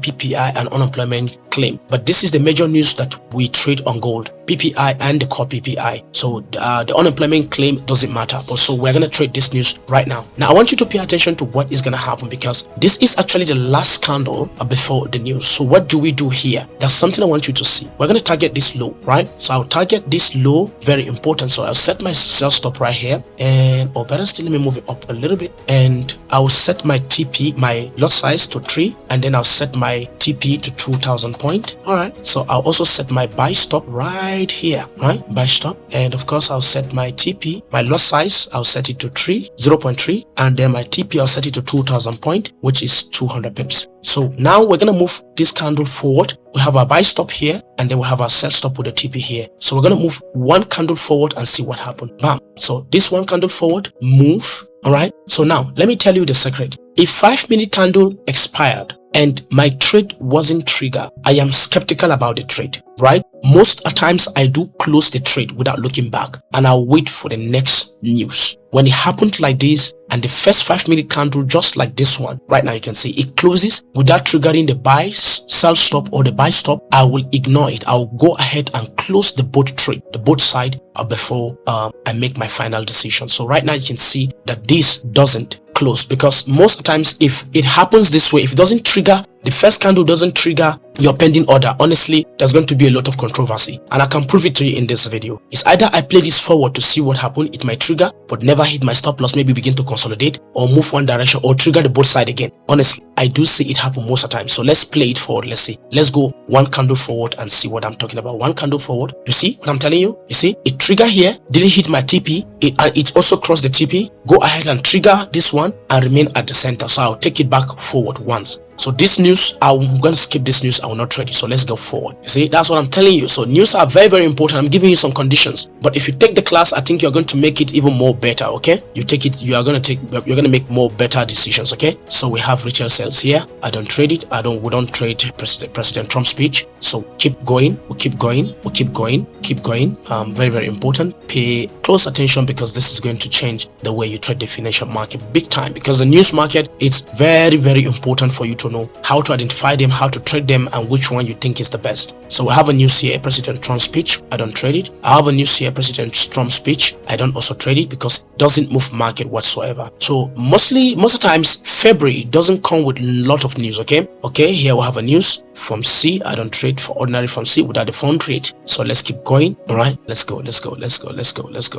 and unemployment claim, but this is the major news that we trade on gold. PPI and the core PPI. So the unemployment claim doesn't matter, but so we're going to trade this news right now. Now I want you to pay attention to what is going to happen, because this is actually the last candle before the news. So what do we do here? There's something I want you to see. We're going to target this low, right? So I'll target this low, very important. So I'll set my sell stop right here, and or better still, let me move it up a little bit, and I'll set my TP, my lot size to 3, and then I'll set my TP to 2000 point. All right, so I'll also set my buy stop right here, right? Buy stop, and of course I'll set my TP, my lot size, I'll set it to 0.3, and then my TP I'll set it to 2000 point, which is 200 pips. So now we're gonna move this candle forward. We have our buy stop here, and then we have our sell stop with the TP here. So we're gonna move one candle forward and see what happened. Bam. So this one candle forward, move. All right. So now let me tell you the secret. A 5-minute candle expired and my trade wasn't triggered. I am skeptical about the trade, right? Most times I do close the trade without looking back, and I'll wait for the next news. When it happened like this, and the first 5-minute candle, just like this one right now, you can see it closes without triggering the buy, sell stop, or the buy stop, I will ignore it. I'll go ahead and close the both trade, the both side, before I make my final decision. So right now you can see that this doesn't close, because most times if it happens this way, if it doesn't trigger, the first candle doesn't trigger your pending order, honestly there's going to be a lot of controversy, and I can prove it to you in this video. It's either I play this forward to see what happened, it might trigger but never hit my stop loss, maybe begin to consolidate or move one direction or trigger the both side again. Honestly, I do see it happen most of the time. So let's play it forward. Let's see. Let's go one candle forward and see what I'm talking about. One candle forward. You see what I'm telling you? You see it trigger here, didn't hit my TP, it also crossed the TP. Go ahead and trigger this one and remain at the center. So I'll take it back forward once. So this news, I'm going to skip this news. I will not trade it. So let's go forward. You see, that's what I'm telling you. So news are very, very important. I'm giving you some conditions, but if you take the class, I think you're going to make it even more better. Okay, you take it, you're going to make more better decisions. Okay, so we have retail sales here. I don't trade it. We don't trade President Trump's speech. So keep going. We keep going. We keep going. Keep going. Very, very important. Pay close attention, because this is going to change the way you trade the financial market big time. Because the news market, it's very, very important for you to know how to identify them, how to trade them, and which one you think is the best. So we have a news here, President Trump's speech. I don't trade it. I have a news here, President Trump's speech. I don't also trade it because it doesn't move market whatsoever. So most of the times, February doesn't come with a lot of news. Okay, here we have a news from C. I don't trade for ordinary from C without the fund rate. So let's keep going. All right, let's go.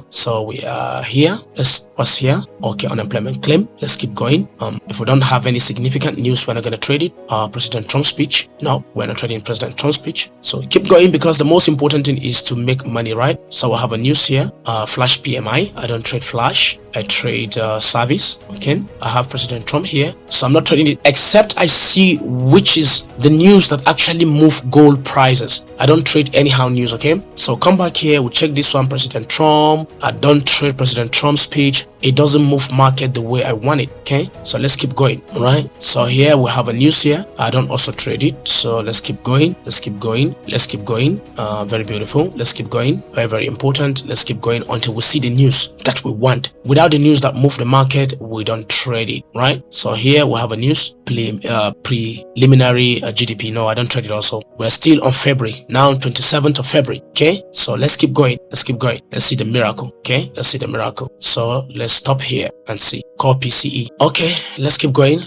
So we are here. What's here? Okay, unemployment claim. Let's keep going. If we don't have any significant news, we're not going to trade it. President Trump's speech. No, we're not trading President Trump's speech. So keep going, because the most important thing is to make money, right? So I have a news here. Flash PMI. I don't trade flash. I trade service. Okay, I have President Trump here, so I'm not trading it except I see which is the news that actually move gold prices. I don't trade anyhow news. Okay, so come back here, we check this one, President Trump. I don't trade President Trump's speech. It doesn't move market the way I want it. Okay, so let's keep going. All right, so here we have a news here. I don't also trade it, so let's keep going. Let's keep going. Very beautiful. Let's keep going. Very, very important. Let's keep going until we see the news that we want. Without the news that move the market, we don't trade it, right? So here we have a news, preliminary GDP. No, I don't trade it also. We're still on February now, 27th of February. Okay, so let's keep going. Let's see the miracle. Okay, let's see the miracle. So let's stop here and see core PCE. Okay, let's keep going.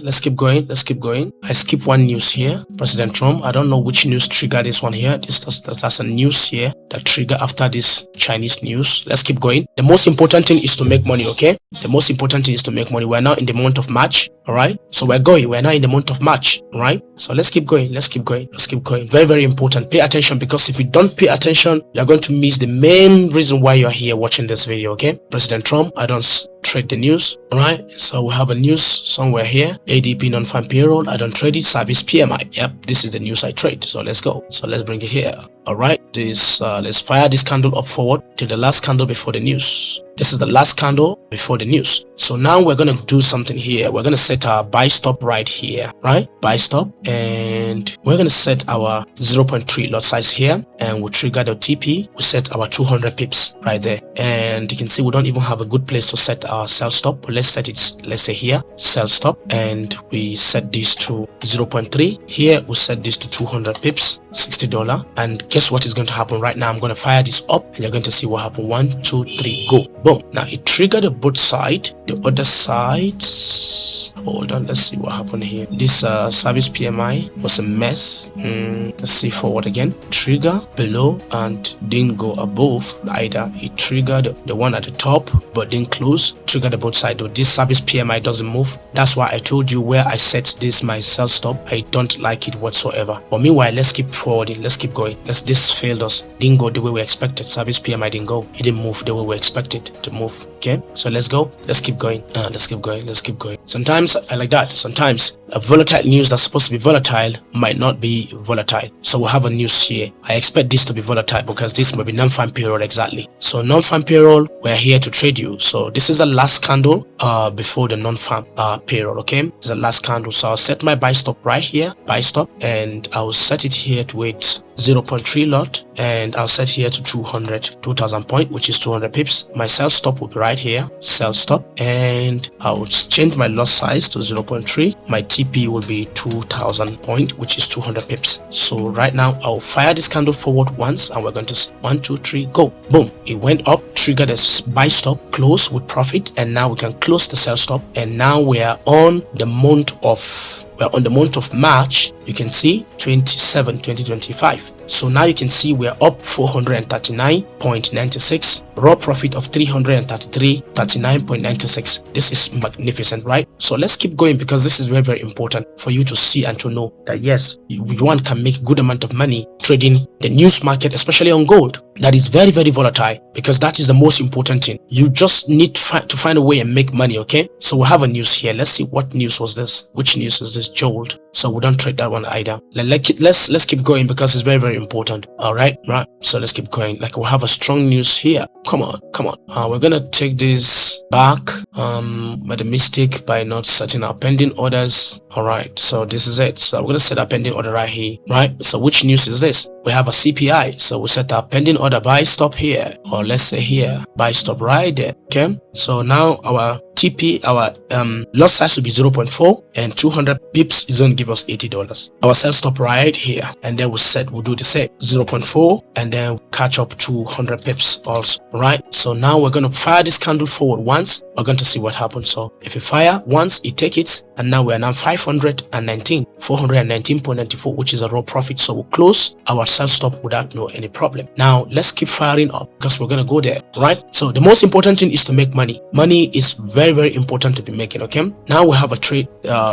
I skip one news here, President Trump. I don't know which news triggered this one here. That's a news here that trigger after this Chinese news. Let's keep going. The most important thing is to make money. Okay, the most important thing is to make money. We're now in the month of March. All right, so we're now in the month of March. All right, so let's keep going. Very, very important. Pay attention, because if you don't pay attention, you're going to miss the main reason why you're here watching this video. Okay, President Trump. I don't trade the news. All right, so we have a news somewhere here. ADP non-farm payroll. I don't trade it. Service PMI. Yep, this is the news I trade. So let's go. So let's bring it here. All right, let's fire this candle up forward till the last candle before the news. This is the last candle before the news. So now we're going to do something here. We're going to set our buy stop right here, right? Buy stop, and we're going to set our 0.3 lot size here, and we'll trigger the TP. We set our 200 pips right there, and you can see we don't even have a good place to set our sell stop, but let's set it, let's say here, sell stop, and we set this to 0.3. Here we set this to 200 pips, $60, and guess what is going to happen right now? I'm going to fire this up, and you're going to see what happened. 1, 2, 3, go. Boom. Now it triggered the both side. The other sides, hold on, let's see what happened here. This service PMI was a mess. Let's see forward again. Trigger below and didn't go above either. It triggered the one at the top but didn't close. Triggered the both side. Though this service PMI doesn't move. That's why I told you where I set this my sell stop. I don't like it whatsoever. But meanwhile, let's keep forwarding. Let's keep going. This failed us. Didn't go the way we expected. Service PMI didn't go. It didn't move the way we expected to move. Okay, so let's go. Let's keep going. Let's keep going. Sometimes I like that. Sometimes a volatile news that's supposed to be volatile might not be volatile. So we'll have a news here. I expect this to be volatile because this will be non-farm payroll exactly. So non-farm payroll, we're here to trade you. So this is the last candle before the non-farm payroll. Okay, it's the last candle. So I'll set my buy stop right here, buy stop, and I'll set it here to wait 0.3 lot, and I'll set here to 2000 point, which is 200 pips. My sell stop will be right here, sell stop, and I'll change my lot size to 0.3. My TP will be 2000 point, which is 200 pips. So right now I'll fire this candle forward once, and we're going to see 1, 2, 3, go. Boom, it went up, triggered a buy stop, close with profit, and now we can close the sell stop. And now we are on the month of March. You can see 27, 2025. So now you can see we're up 439.96, raw profit of 333.39.96. This is magnificent, right? So let's keep going, because this is very, very important for you to see and to know that yes, one can make good amount of money trading the news market, especially on gold. That is very, very volatile, because that is the most important thing. You just need to find a way and make money, okay? So we have a news here. Let's see, what news was this? Which news is this? JOLTS. So we don't trade that one either. Let's keep going, because it's very, very important. All right. So let's keep going. Like, we have a strong news here. Come on. We're gonna take this back by the mistake by not setting our pending orders. All right. So this is it. So I'm gonna set our pending order right here. Right. So which news is this? We have a CPI. So we set our pending order buy stop here, or let's say here, buy stop right there. Okay. So now our TP, our lot size will be 0.4, and 200 pips is going to give us $80. Our sell stop right here, and then we'll do the same 0.4, and then catch up 200 pips also. Right. So now we're going to fire this candle forward once. We're going to see what happens. So if you fire once, it take it, and now we're now 419.94, which is a raw profit. So we'll close our sell stop without any problem. Now let's keep firing up, because we're going to go there. Right. So the most important thing is to make money. Money is very, very important to be making. Okay. Now we have a trade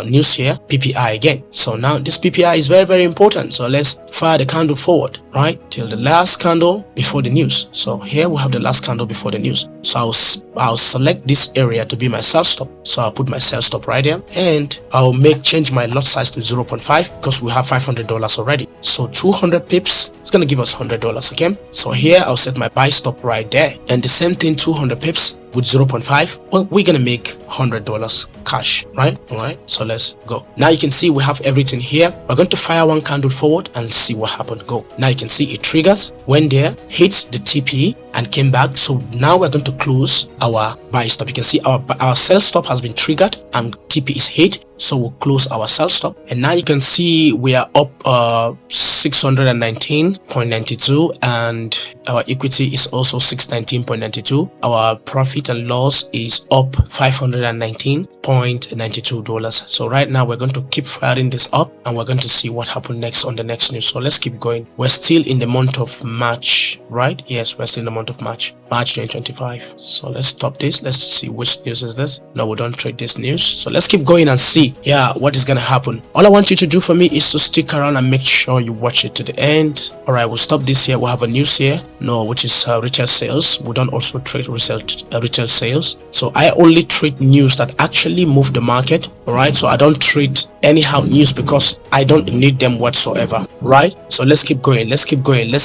news here, PPI again. So now this PPI is very, very important. So let's fire the candle forward, right, till the last candle before the news. So here we have the last candle before the news. So I'll select this area to be my sell stop. So I'll put my sell stop right there, and I'll change my lot size to 0.5, because we have $500 already. So 200 pips, it's gonna give us $100. Okay. So here I'll set my buy stop right there, and the same thing, 200 pips with 0.5. Well, we're gonna make $100 cash, right? All right. So let's go. Now you can see we have everything here. We're going to fire one candle forward and see what happened. Go. Now you can see it triggers, went there, hits the TP, and came back. So now we're going to close our buy stop. You can see our sell stop has been triggered and TP is hit. So we'll close our sell stop, and now you can see we are up 619.92, and our equity is also 619.92. Our profit and loss is up $519.92. So right now we're going to keep firing this up, and we're going to see what happened next on the next news. So let's keep going. We're still in the month of March, right? Yes, we're still in the month of March 2025. So let's stop this. Let's see which news is this. No, we don't trade this news. So let's keep going and see what is gonna happen. All I want you to do for me is to stick around and make sure you watch it to the end. All right, we'll stop this here. We'll have a news here, which is retail sales. We don't also trade retail sales. So I only trade news that actually move the market. All right, so I don't trade anyhow news, because I don't need them whatsoever. Right. So let's keep going. Let's keep going. All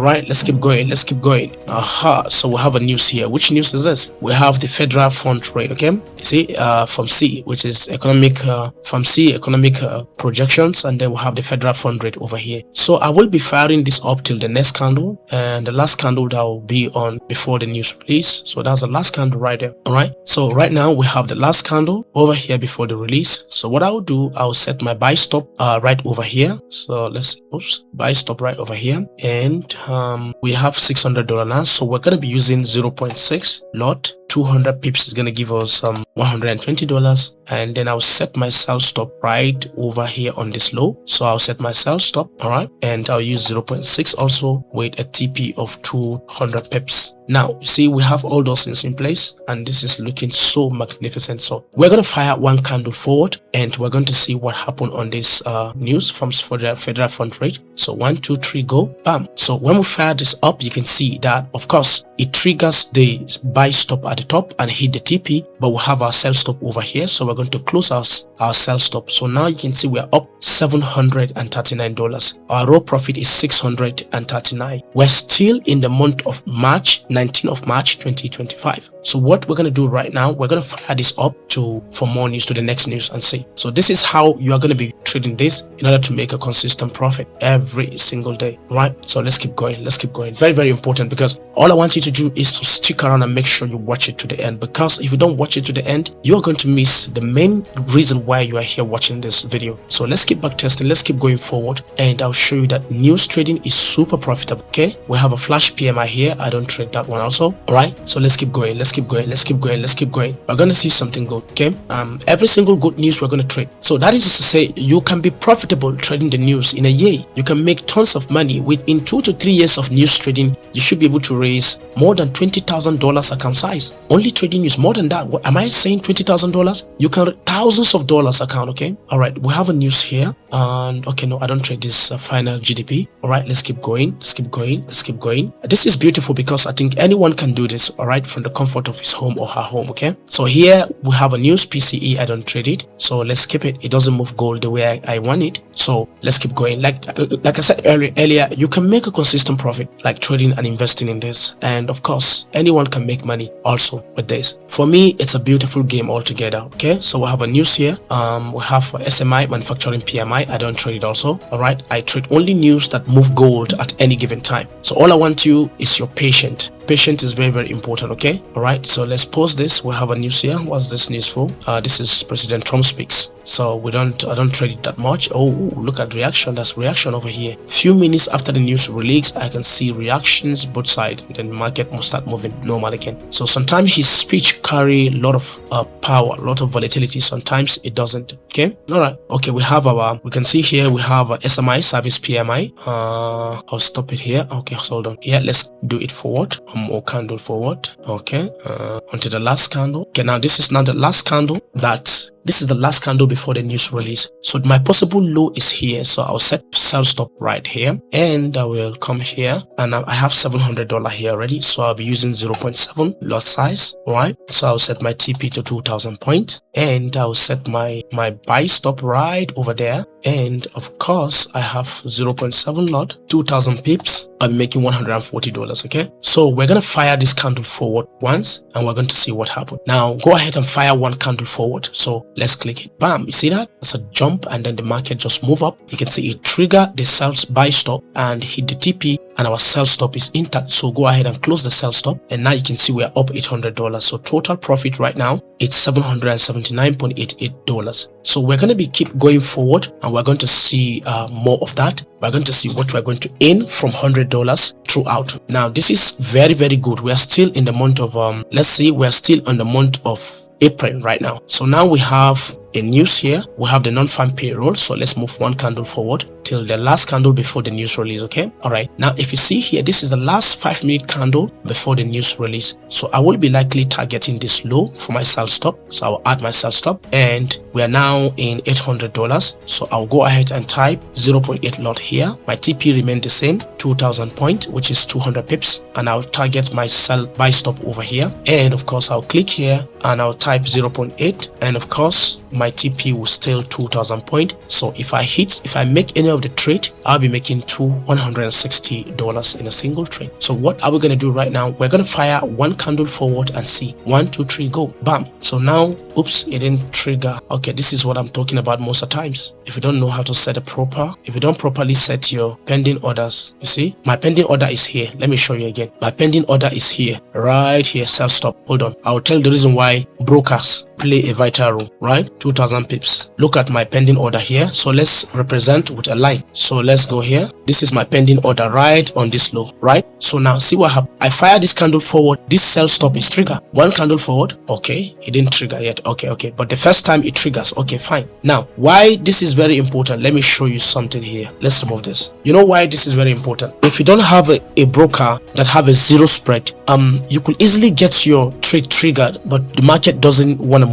right, let's keep going. So we have a news here. Which news is this? We have the federal fund rate. Okay, you see, from C, which is economic projections, and then we have the federal fund rate over here. So I will be firing this up till the next candle, and the last candle that will be on before the news release. So that's the last candle right there. All right. So right now we have the last candle over here before the release. So what I will do, I'll set my buy stop right over here. So let's buy stop right over here, and we have $600 now. So we're gonna be using 0.6 lot. 200 pips is going to give us $120, and then I'll set my sell stop right over here on this low. So I'll set my sell stop, all right, and I'll use 0.6 also with a TP of 200 pips. Now you see we have all those things in place, and this is looking so magnificent. So we're going to fire one candle forward, and we're going to see what happened on this news for the federal fund rate. So 1, 2, 3, go, bam. So when we fire this up, you can see that of course it triggers the buy stop at the top and hit the TP, but we have our sell stop over here. So we're going to close our sell stop. So now you can see we're up $739. Our raw profit is $639. We're still in the month of March, 19th of March 2025. So what we're going to do right now, we're going to fire this up for more news to the next news and see. So this is how you are going to be trading this in order to make a consistent profit every single day, right? So let's keep going. Very, very important, because all I want you to do is to stick around and make sure you watch it to the end, because if you don't watch it to the end, you are going to miss the main reason why you are here watching this video. So let's keep back testing, let's keep going forward, and I'll show you that news trading is super profitable. Okay, we have a flash PMI here. I don't trade that one also. All right, so let's keep going. We're going to see something good. Okay, every single good news we're going to trade. So that is to say, you can be profitable trading the news in a year. You can make tons of money within 2 to 3 years of news trading. You should be able to raise more than $20,000 account size. Only trading news. More than that. What am I saying? $20,000? You can thousands of dollars account. Okay. All right. We have a news here. here. And okay, no, I don't trade this final GDP. All right, let's keep going. Let's keep going. Let's keep going. This is beautiful because I think anyone can do this. All right, from the comfort of his home or her home. Okay, so here we have a news PCE. I don't trade it, so let's keep it. It doesn't move gold the way I want it, so let's keep going. Like I said earlier, you can make a consistent profit like trading and investing in this, and of course anyone can make money also with this. For me, it's a beautiful game altogether. Okay, so we have a news here. We have SMI, manufacturing PMI. I don't trade it also. All right, I trade only news that move gold at any given time. So all I want you is your patient. Patience is very, very important. Okay, all right, so let's pause this. We have a news here. What's this news for? This is President Trump speaks. So I don't trade it that much. Oh, look at reaction. That's reaction over here. Few minutes after the news release, I can see reactions both sides. Then the market must start moving normal again. So sometimes his speech carry a lot of power, a lot of volatility. Sometimes it doesn't. Okay, all right. Okay, we can see here we have a SMI service PMI. I'll stop it here. Okay, hold on. Here, let's do it forward. More candle forward. Okay, onto the last candle. Okay, now this is not the last candle. This is the last candle before the news release. So my possible low is here. So I'll set sell stop right here, and I will come here, and I have $700 here already. So I'll be using 0.7 lot size. Right. So I'll set my TP to 2000 point, and I'll set my buy stop right over there. And of course, I have 0.7 lot, 2000 pips. I'm making $140. Okay, so we're gonna fire this candle forward once, and we're going to see what happened. Now go ahead and fire one candle forward. So let's click it. Bam, you see that? It's a jump, and then the market just move up. You can see it trigger the sell buy stop and hit the TP, and our sell stop is intact. So go ahead and close the sell stop, and now you can see we're up $800. So total profit right now, it's $779.88. So we're going to be keep going forward, and we're going to see more of that. We're going to see what we're going to earn from $100 throughout. Now this is very, very good. We are still in the month of let's see, we're still on the month of April right now. So now we have a news here. We have the non-farm payroll. So let's move one candle forward till the last candle before the news release. Okay, all right, now if you see here, this is the last 5-minute candle before the news release. So I will be likely targeting this low for my sell stop. So I'll add my sell stop, and we are now in $800. So I'll go ahead and type 0.8 lot here. My TP remained the same, 2000 point, which is 200 pips, and I'll target my sell buy stop over here. And of course I'll click here and I'll type 0.8, and of course my TP will still 2000 point. So if I make any of the trade, I'll be making $160 in a single trade. So what are we going to do right now? We're going to fire one candle forward and see 1 2 3 go, bam. So now, oops, it didn't trigger. Okay, this is what I'm talking about most of the times. If you don't know how to set it if you don't properly set your pending orders, you see my pending order is here. Let me show you again. My pending order is here, right here. Sell stop. Hold on, I'll tell the reason why brokers play a vital role, right? 2000 pips. Look at my pending order here. So let's represent with a line. So let's go here. This is my pending order right on this low, right? So now see what happened. I fire this candle forward. This sell stop is trigger. One candle forward. Okay, it didn't trigger yet. Okay, but the first time it triggers. Okay, fine. Now why this is very important, let me show you something here. Let's remove this. You know why this is very important? If you don't have a broker that have a zero spread, you could easily get your trade triggered, but the market doesn't want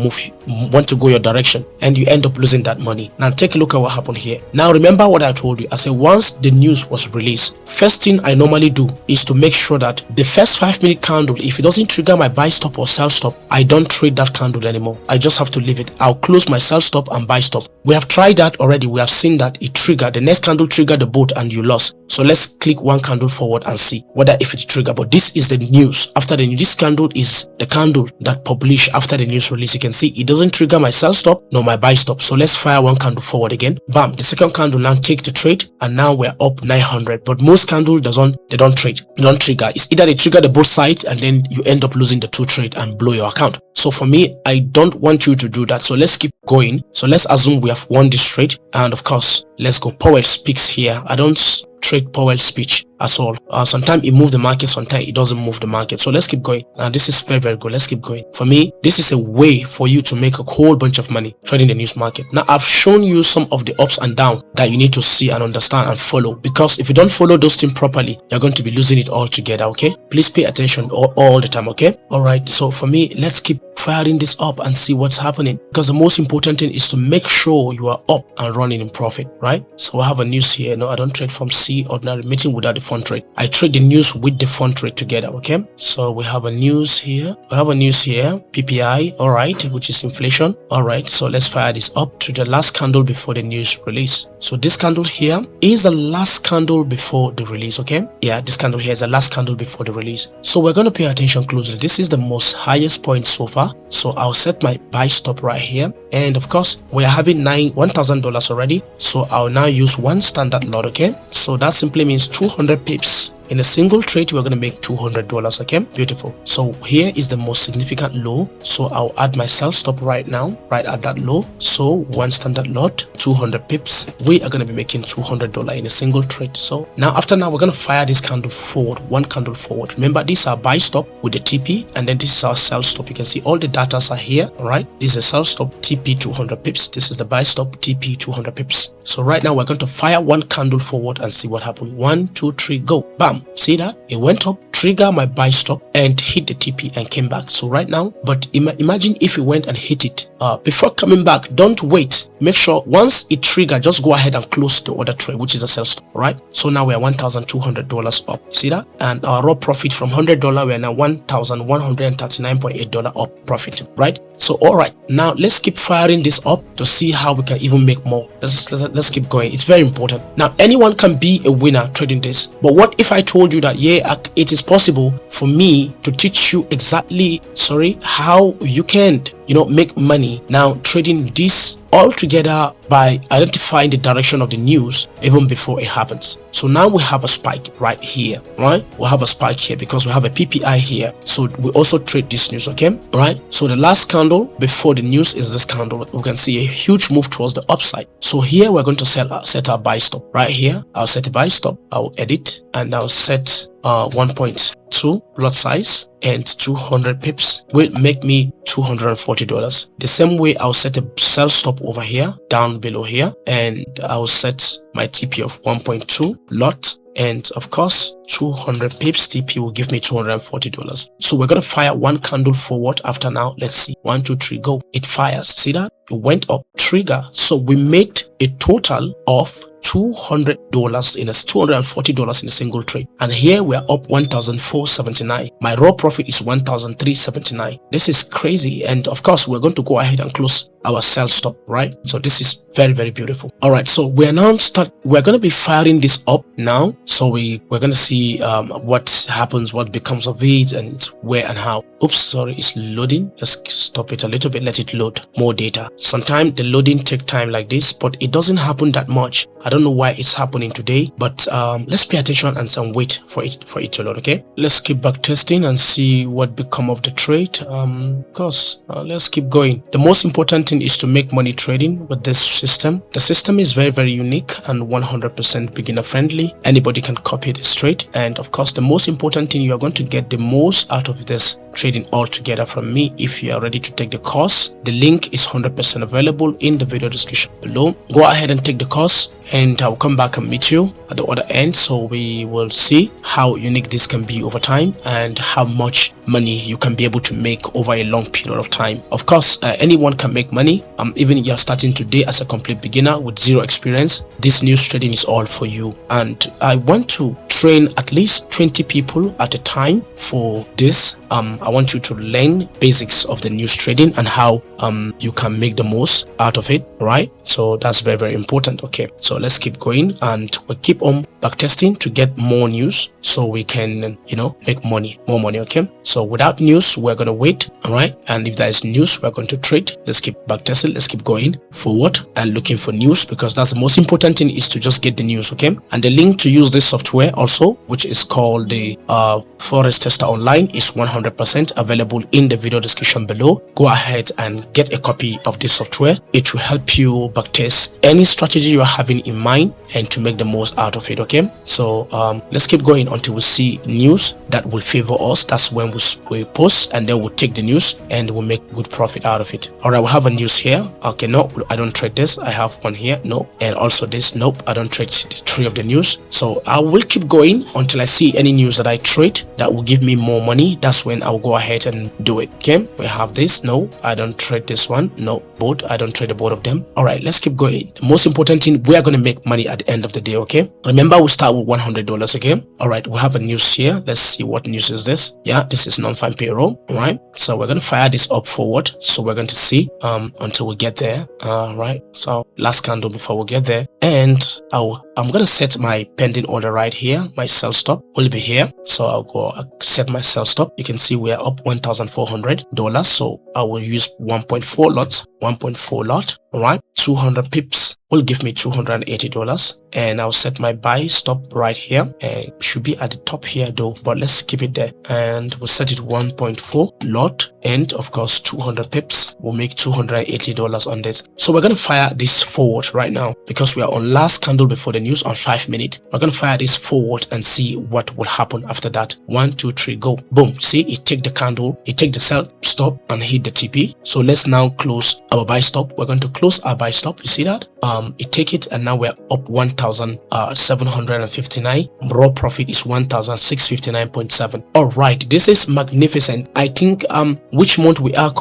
to go your direction, and you end up losing that money. Now take a look at what happened here. Now remember what I told you. I said once the news was released, first thing I normally do is to make sure that the first 5-minute candle, if it doesn't trigger my buy stop or sell stop, I don't trade that candle anymore. I just have to leave it. I'll close my sell stop and buy stop. We have tried that already. We have seen that it triggered. The next candle triggered the boat and you lost. So let's click one candle forward and see whether if it trigger. But this is the news after the news. This candle is the candle that published after the news release. You can see it doesn't trigger my sell stop nor my buy stop. So let's fire one candle forward again. Bam, the second candle now take the trade, and now we're up 900. But most candles don't trade, they don't trigger. It's either they trigger the both sides and then you end up losing the two trade and blow your account. So for me, I don't want you to do that. So let's keep going. So let's assume we have won this trade, and of course let's go. Powell speaks here. I don't trade Powell speech. as well. Sometimes it moves the market, sometimes it doesn't move the market. So let's keep going. This is very, very good. Let's keep going. For me, this is a way for you to make a whole bunch of money trading the news market. Now, I've shown you some of the ups and downs that you need to see and understand and follow, because if you don't follow those things properly, you're going to be losing it all together. Okay, please pay attention all the time. Okay, all right. So for me, let's keep firing this up and see what's happening, because the most important thing is to make sure you are up and running in profit, right? So I have a news here. No, I don't trade from C, ordinary meeting without the fund trade. I trade the news with the fund trade together. Okay, so we have a news here. PPI, all right, which is inflation. All right, so let's fire this up to the last candle before the news release. So this candle here is the last candle before the release. Okay, yeah, this candle here is the last candle before the release. So we're going to pay attention closely. This is the most highest point so far. So I'll set my buy stop right here, and of course we are having $1,000 already, so I'll now use one standard lot. Okay, so that simply means 200 pips. In a single trade, we're going to make $200. Okay, beautiful. So here is the most significant low, so I'll add my sell stop right now, right at that low. So one standard lot, 200 pips, we are going to be making $200 in a single trade. So now after we're going to fire this candle forward, one candle forward. Remember, this is our buy stop with the TP, and then this is our sell stop. You can see all the datas are here. All right, this is a sell stop, TP 200 pips. This is the buy stop, TP 200 pips. So right now we're going to fire one candle forward and see what happens. 1, 2, 3, go. Bam. See that? It went up, trigger my buy stop, and hit the TP and came back. So right now, but imagine if it went and hit it. Before coming back, don't wait. Make sure once it trigger, just go ahead and close the other trade, which is a sell stop. Right? So now we are $1,200 up. See that? And our raw profit from $100, we are now $1,139.8 up profit. Right? So all right, now let's keep firing this up to see how we can even make more. Let's keep going. It's very important. Now anyone can be a winner trading this, but what if I told you that it is possible for me to teach you exactly how you can make money now trading this all together by identifying the direction of the news even before it happens. So now we have a spike right here, right? We have a spike here because we have a PPI here. So we also trade this news, okay? All right. So the last candle before the news is this candle. We can see a huge move towards the upside. So here we're going to set our buy stop right here. I'll set a buy stop. I'll edit and I'll set 1.2 lot size, and 200 pips will make me $240. The same way I'll set a sell stop over here down below here, and I'll set my TP of 1.2 lot, and of course 200 pips TP will give me $240. So we're gonna fire one candle forward after now. Let's see, 1, 2, 3, go. It fires. See that? It went up, trigger. So we made a total of $200 in $240 in a single trade, and here we are up 1,479. My raw profit is 1,379. This is crazy, and of course we're going to go ahead and close our sell stop, right? So this is very, very beautiful. All right, so we're going to be firing this up now. So we're going to see what happens, what becomes of it, and where and how. Oops, sorry, it's loading. Let's stop it a little bit, let it load more data. Sometimes the loading take time like this, but it doesn't happen that much. I don't know why it's happening today, but let's pay attention and some wait for it to load. Okay, let's keep back testing and see what become of the trade. Let's keep going. The most important thing is to make money trading with this system. The system is very, very unique and 100% beginner friendly. Anybody can copy this trade, and of course the most important thing, you are going to get the most out of this trading altogether from me if you are ready to take the course. The link is 100% available in the video description below. Go ahead and take the course, and I'll come back and meet you at the other end, so we will see how unique this can be over time and how much money you can be able to make over a long period of time. Of course, anyone can make money. Even if you're starting today as a complete beginner with zero experience, this news trading is all for you. And I want to train at least 20 people at a time for this. I want you to learn basics of the news trading and how you can make the most out of it, right? So that's very, very important. Okay, so let's keep going, and we'll keep on backtesting to get more news so we can make more money. Okay, so without news we're gonna wait. All right, and if there is news we're going to trade. Let's keep backtesting, let's keep going forward and looking for news, because that's the most important thing, is to just get the news. Okay, and the link to use this software also, which is called the Forex Tester Online, is 100% available in the video description below. Go ahead and get a copy of this software. It will help you backtest any strategy you are having in in mind and to make the most out of it. Okay, so let's keep going until we see news that will favor us. That's when we post, and then we'll take the news and we'll make good profit out of it. All right, we have a news here. Okay, no, I don't trade this. I have one here. No, and also this. Nope, I don't trade the 3 of the news. So I will keep going until I see any news that I trade that will give me more money. That's when I'll go ahead and do it. Okay, we have this. No, I don't trade this one. No, both. I don't trade the both of them. All right, let's keep going. The most important thing, we are going to make money at the end of the day. Okay, remember we start with $100. Okay, all right, we have a news here. Let's see what news is this. Yeah, this is non-farm payroll. All right, so we're going to fire this up forward. So we're going to see until we get there. Right, so last candle before we get there, and I'm going to set my pending order right here. My sell stop will be here, so I'll go set my sell stop. You can see we are up $1,400, so I will use 1.4 lot. All right, 200 pips will give me $280, and I'll set my buy stop right here, and it should be at the top here though, but let's keep it there, and we'll set it 1.4 lot, and of course 200 pips will make $280 on this. So we're gonna fire this forward right now because we are on last candle before the news on 5 minutes. We're gonna fire this forward and see what will happen after that. 1 2 3 go. Boom. See, it take the candle, it take the sell stop and hit the TP. So let's now close our buy stop. We're going to close our buy stop. You see that? It take it, and now we're up 1,759. Raw profit is 1,659.7. All right, this is magnificent. I think which month we are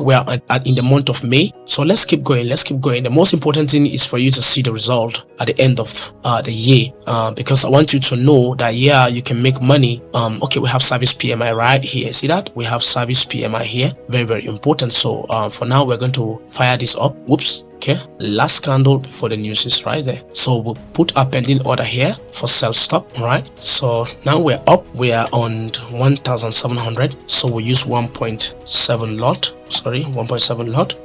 at in the month of May. So let's keep going. The most important thing is for you to see the result at the end of the year, because I want you to know that yeah, you can make money. Okay, we have service PMI right here. See that? We have service PMI here. Very important. So for now, we're going to fire this up. Whoops. Okay, last candle before the news is right there. So we'll put our pending order here for sell stop. Right, so now we're up, we are on 1,700, so we'll use 1.7 lot,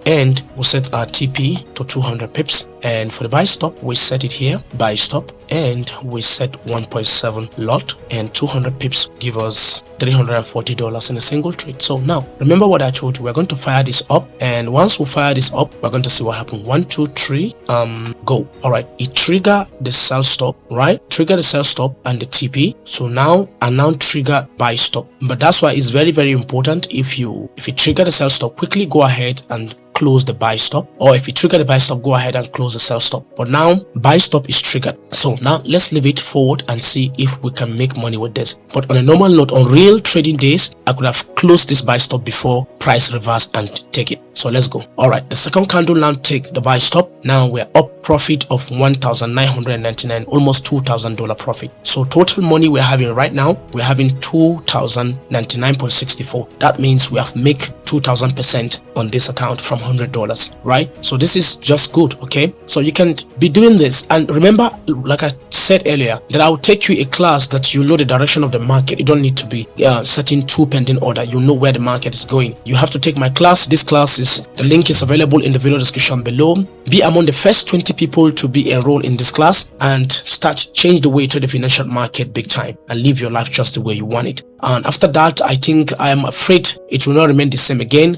and we'll set our TP to 200 pips, and for the buy stop we set it here, buy stop, and we set 1.7 lot, and 200 pips give us $340 in a single trade. So now remember what I told you, we're going to fire this up, and once we fire this up, we're going to see what happens. 1 2 3 go. All right, it trigger the sell stop, right? Trigger the sell stop and the TP. So now trigger buy stop, but that's why it's very important. If you trigger the sell stop, quickly go ahead and close the buy stop, or if you trigger the buy stop, go ahead and close the sell stop. But now buy stop is triggered, so now let's leave it forward and see if we can make money with this. But on a normal note, on real trading days, I could have closed this buy stop before price reverse and take it. So let's go. All right, the second candle now take the buy stop. Now we're up profit of 1,999, almost $2,000 profit. So total money we're having right now, we're having 2,099.64. that means we have make 2,000% on this account from $100, right? So this is just good. Okay, so you can be doing this, and remember, like I said earlier, that I will take you a class that you know the direction of the market. You don't need to be setting 2 pending order. You know where the market is going. You have to take my class. This class is, the link is available in the video description below. Be among the first 20 people to be enrolled in this class and change the way you trade the financial market big time and live your life just the way you want it. And after that, I think I am afraid it will not remain the same again.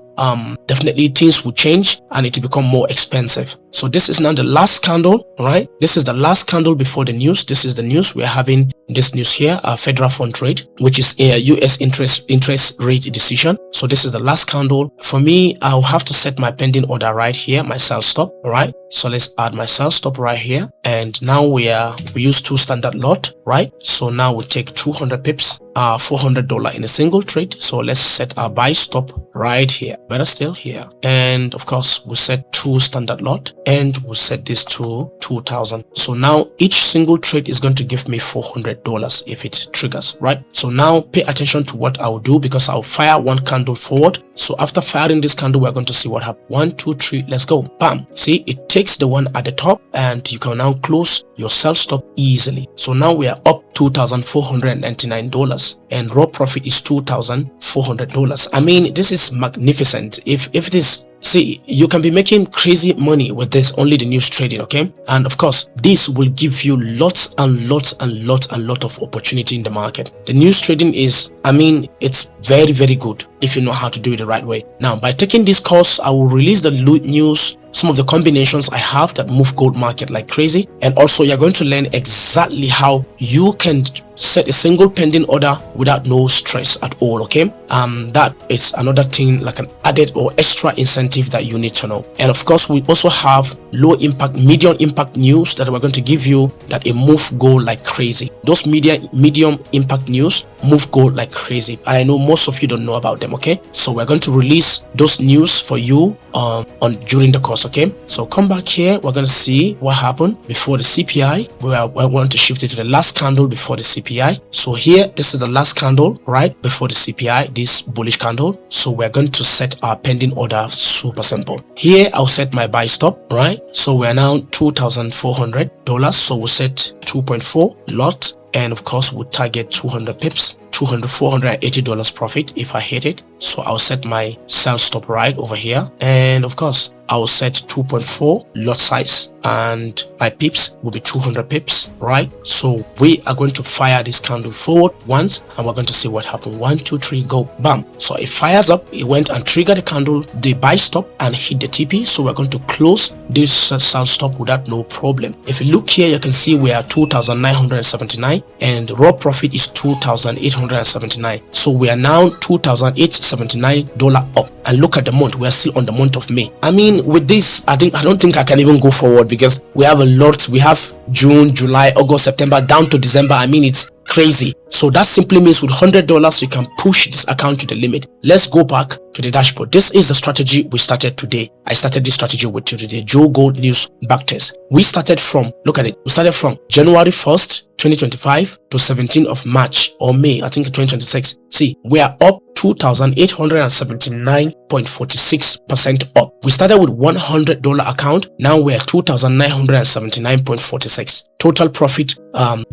Definitely things will change and it will become more expensive. So this is now the last candle, right? This is the last candle before the news. This is the news. We're having this news here, a federal fund rate, which is a US interest rate decision. So this is the last candle. For me, I'll have to set my pending order right here, my sell stop, all right? So let's add my sell stop right here. And now we use 2 standard lot, right? So now we take 200 pips, $400 in a single trade. So let's set our buy stop right here, better still here. And of course, we set 2 standard lot, and we'll set this to 2,000. So now each single trade is going to give me $400 if it triggers, right? So now pay attention to what I'll do, because I'll fire 1 candle forward. So after firing this candle, we're going to see what happens. 1 2 3, let's go. Bam. See, it takes the one at the top, and you can now close your sell stop easily. So now we are up $2,499, and raw profit is $2,400. I mean, this is magnificent. If this, see, you can be making crazy money with this, only the news trading. Okay, and of course this will give you lots of opportunity in the market. The news trading is, I mean, it's very good if you know how to do it the right way. Now, by taking this course, I will release the news some of the combinations I have that move gold market like crazy. And also you're going to learn exactly how you can set a single pending order without no stress at all. Okay, that is another thing, like an added or extra incentive that you need to know. And of course, we also have low impact, medium impact news that we're going to give you that it move gold like crazy. Those medium impact news move gold like crazy. I know most of you don't know about them. Okay, so we're going to release those news for you on during the course. Okay, so come back here, we're going to see what happened before the CPI. We want to shift it to the last candle before the CPI. So here, this is the last candle right before the CPI, this bullish candle. So we're going to set our pending order. Super simple. Here I'll set my buy stop, right? So we're now $2,400, so we'll set 2.4 lot, and of course we'll target 200 pips, $480 profit if I hit it. So I'll set my sell stop right over here, and of course I'll set 2.4 lot size, and my pips will be 200 pips, right? So we are going to fire this candle forward once, and we're going to see what happened. 1 2 3 go, bam. So it fires up, it went and triggered the candle, the buy stop, and hit the TP. So we're going to close this sell stop without no problem. If you look here, you can see we are 2,979 and raw profit is 2,879. So we are now $2,879 up. And look at the month, we are still on the month of May. I mean, with this, I don't think I can even go forward, because we have a lot. We have June, July, August, September, down to December. I mean, it's crazy. So that simply means with $100 you can push this account to the limit. Let's go back to the dashboard. This is the strategy we started today. I started this strategy with you today. Joe Gold News Backtest. We started from, look at it, we started from January 1st 2025 to 17th of March or May, I think 2026. See, we are up 2,879.46% up. We started with $100 account. Now we're 2,979.46. Total profit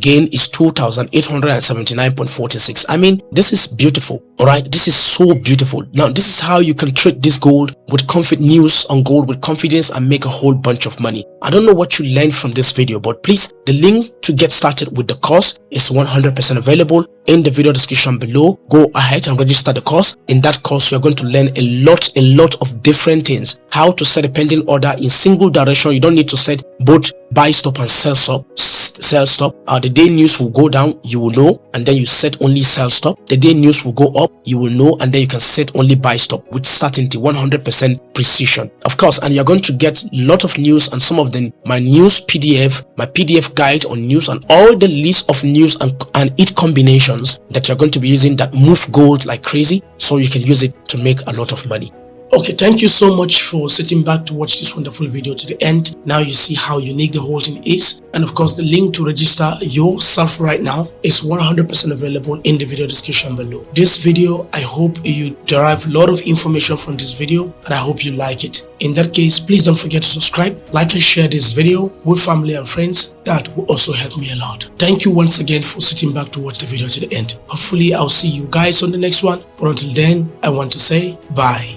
gain is 2,879.46. I mean, this is beautiful. All right, this is so beautiful. Now, this is how you can trade this gold with news on gold with confidence and make a whole bunch of money. I don't know what you learned from this video, but please, the link to get started with the course is 100% available in the video description below. Go ahead and register the course. In that course, you're going to learn a lot of different things. How to set a pending order in single direction. You don't need to set both buy stop and sell stop. The day news will go down, you will know, and then you set only sell stop. The day news will go up, you will know, and then you can set only buy stop with certainty, 100% precision. Of course, and you're going to get a lot of news, and some of them, my news PDF, my PDF guide on news, and all the list of news and it combinations that you're going to be using that move gold like crazy, so you can use it to make a lot of money. Okay, thank you so much for sitting back to watch this wonderful video to the end. Now you see how unique the whole thing is. And of course, the link to register yourself right now is 100% available in the video description below. This video, I hope you derive a lot of information from this video, and I hope you like it. In that case, please don't forget to subscribe, like and share this video with family and friends. That will also help me a lot. Thank you once again for sitting back to watch the video to the end. Hopefully, I'll see you guys on the next one. But until then, I want to say bye.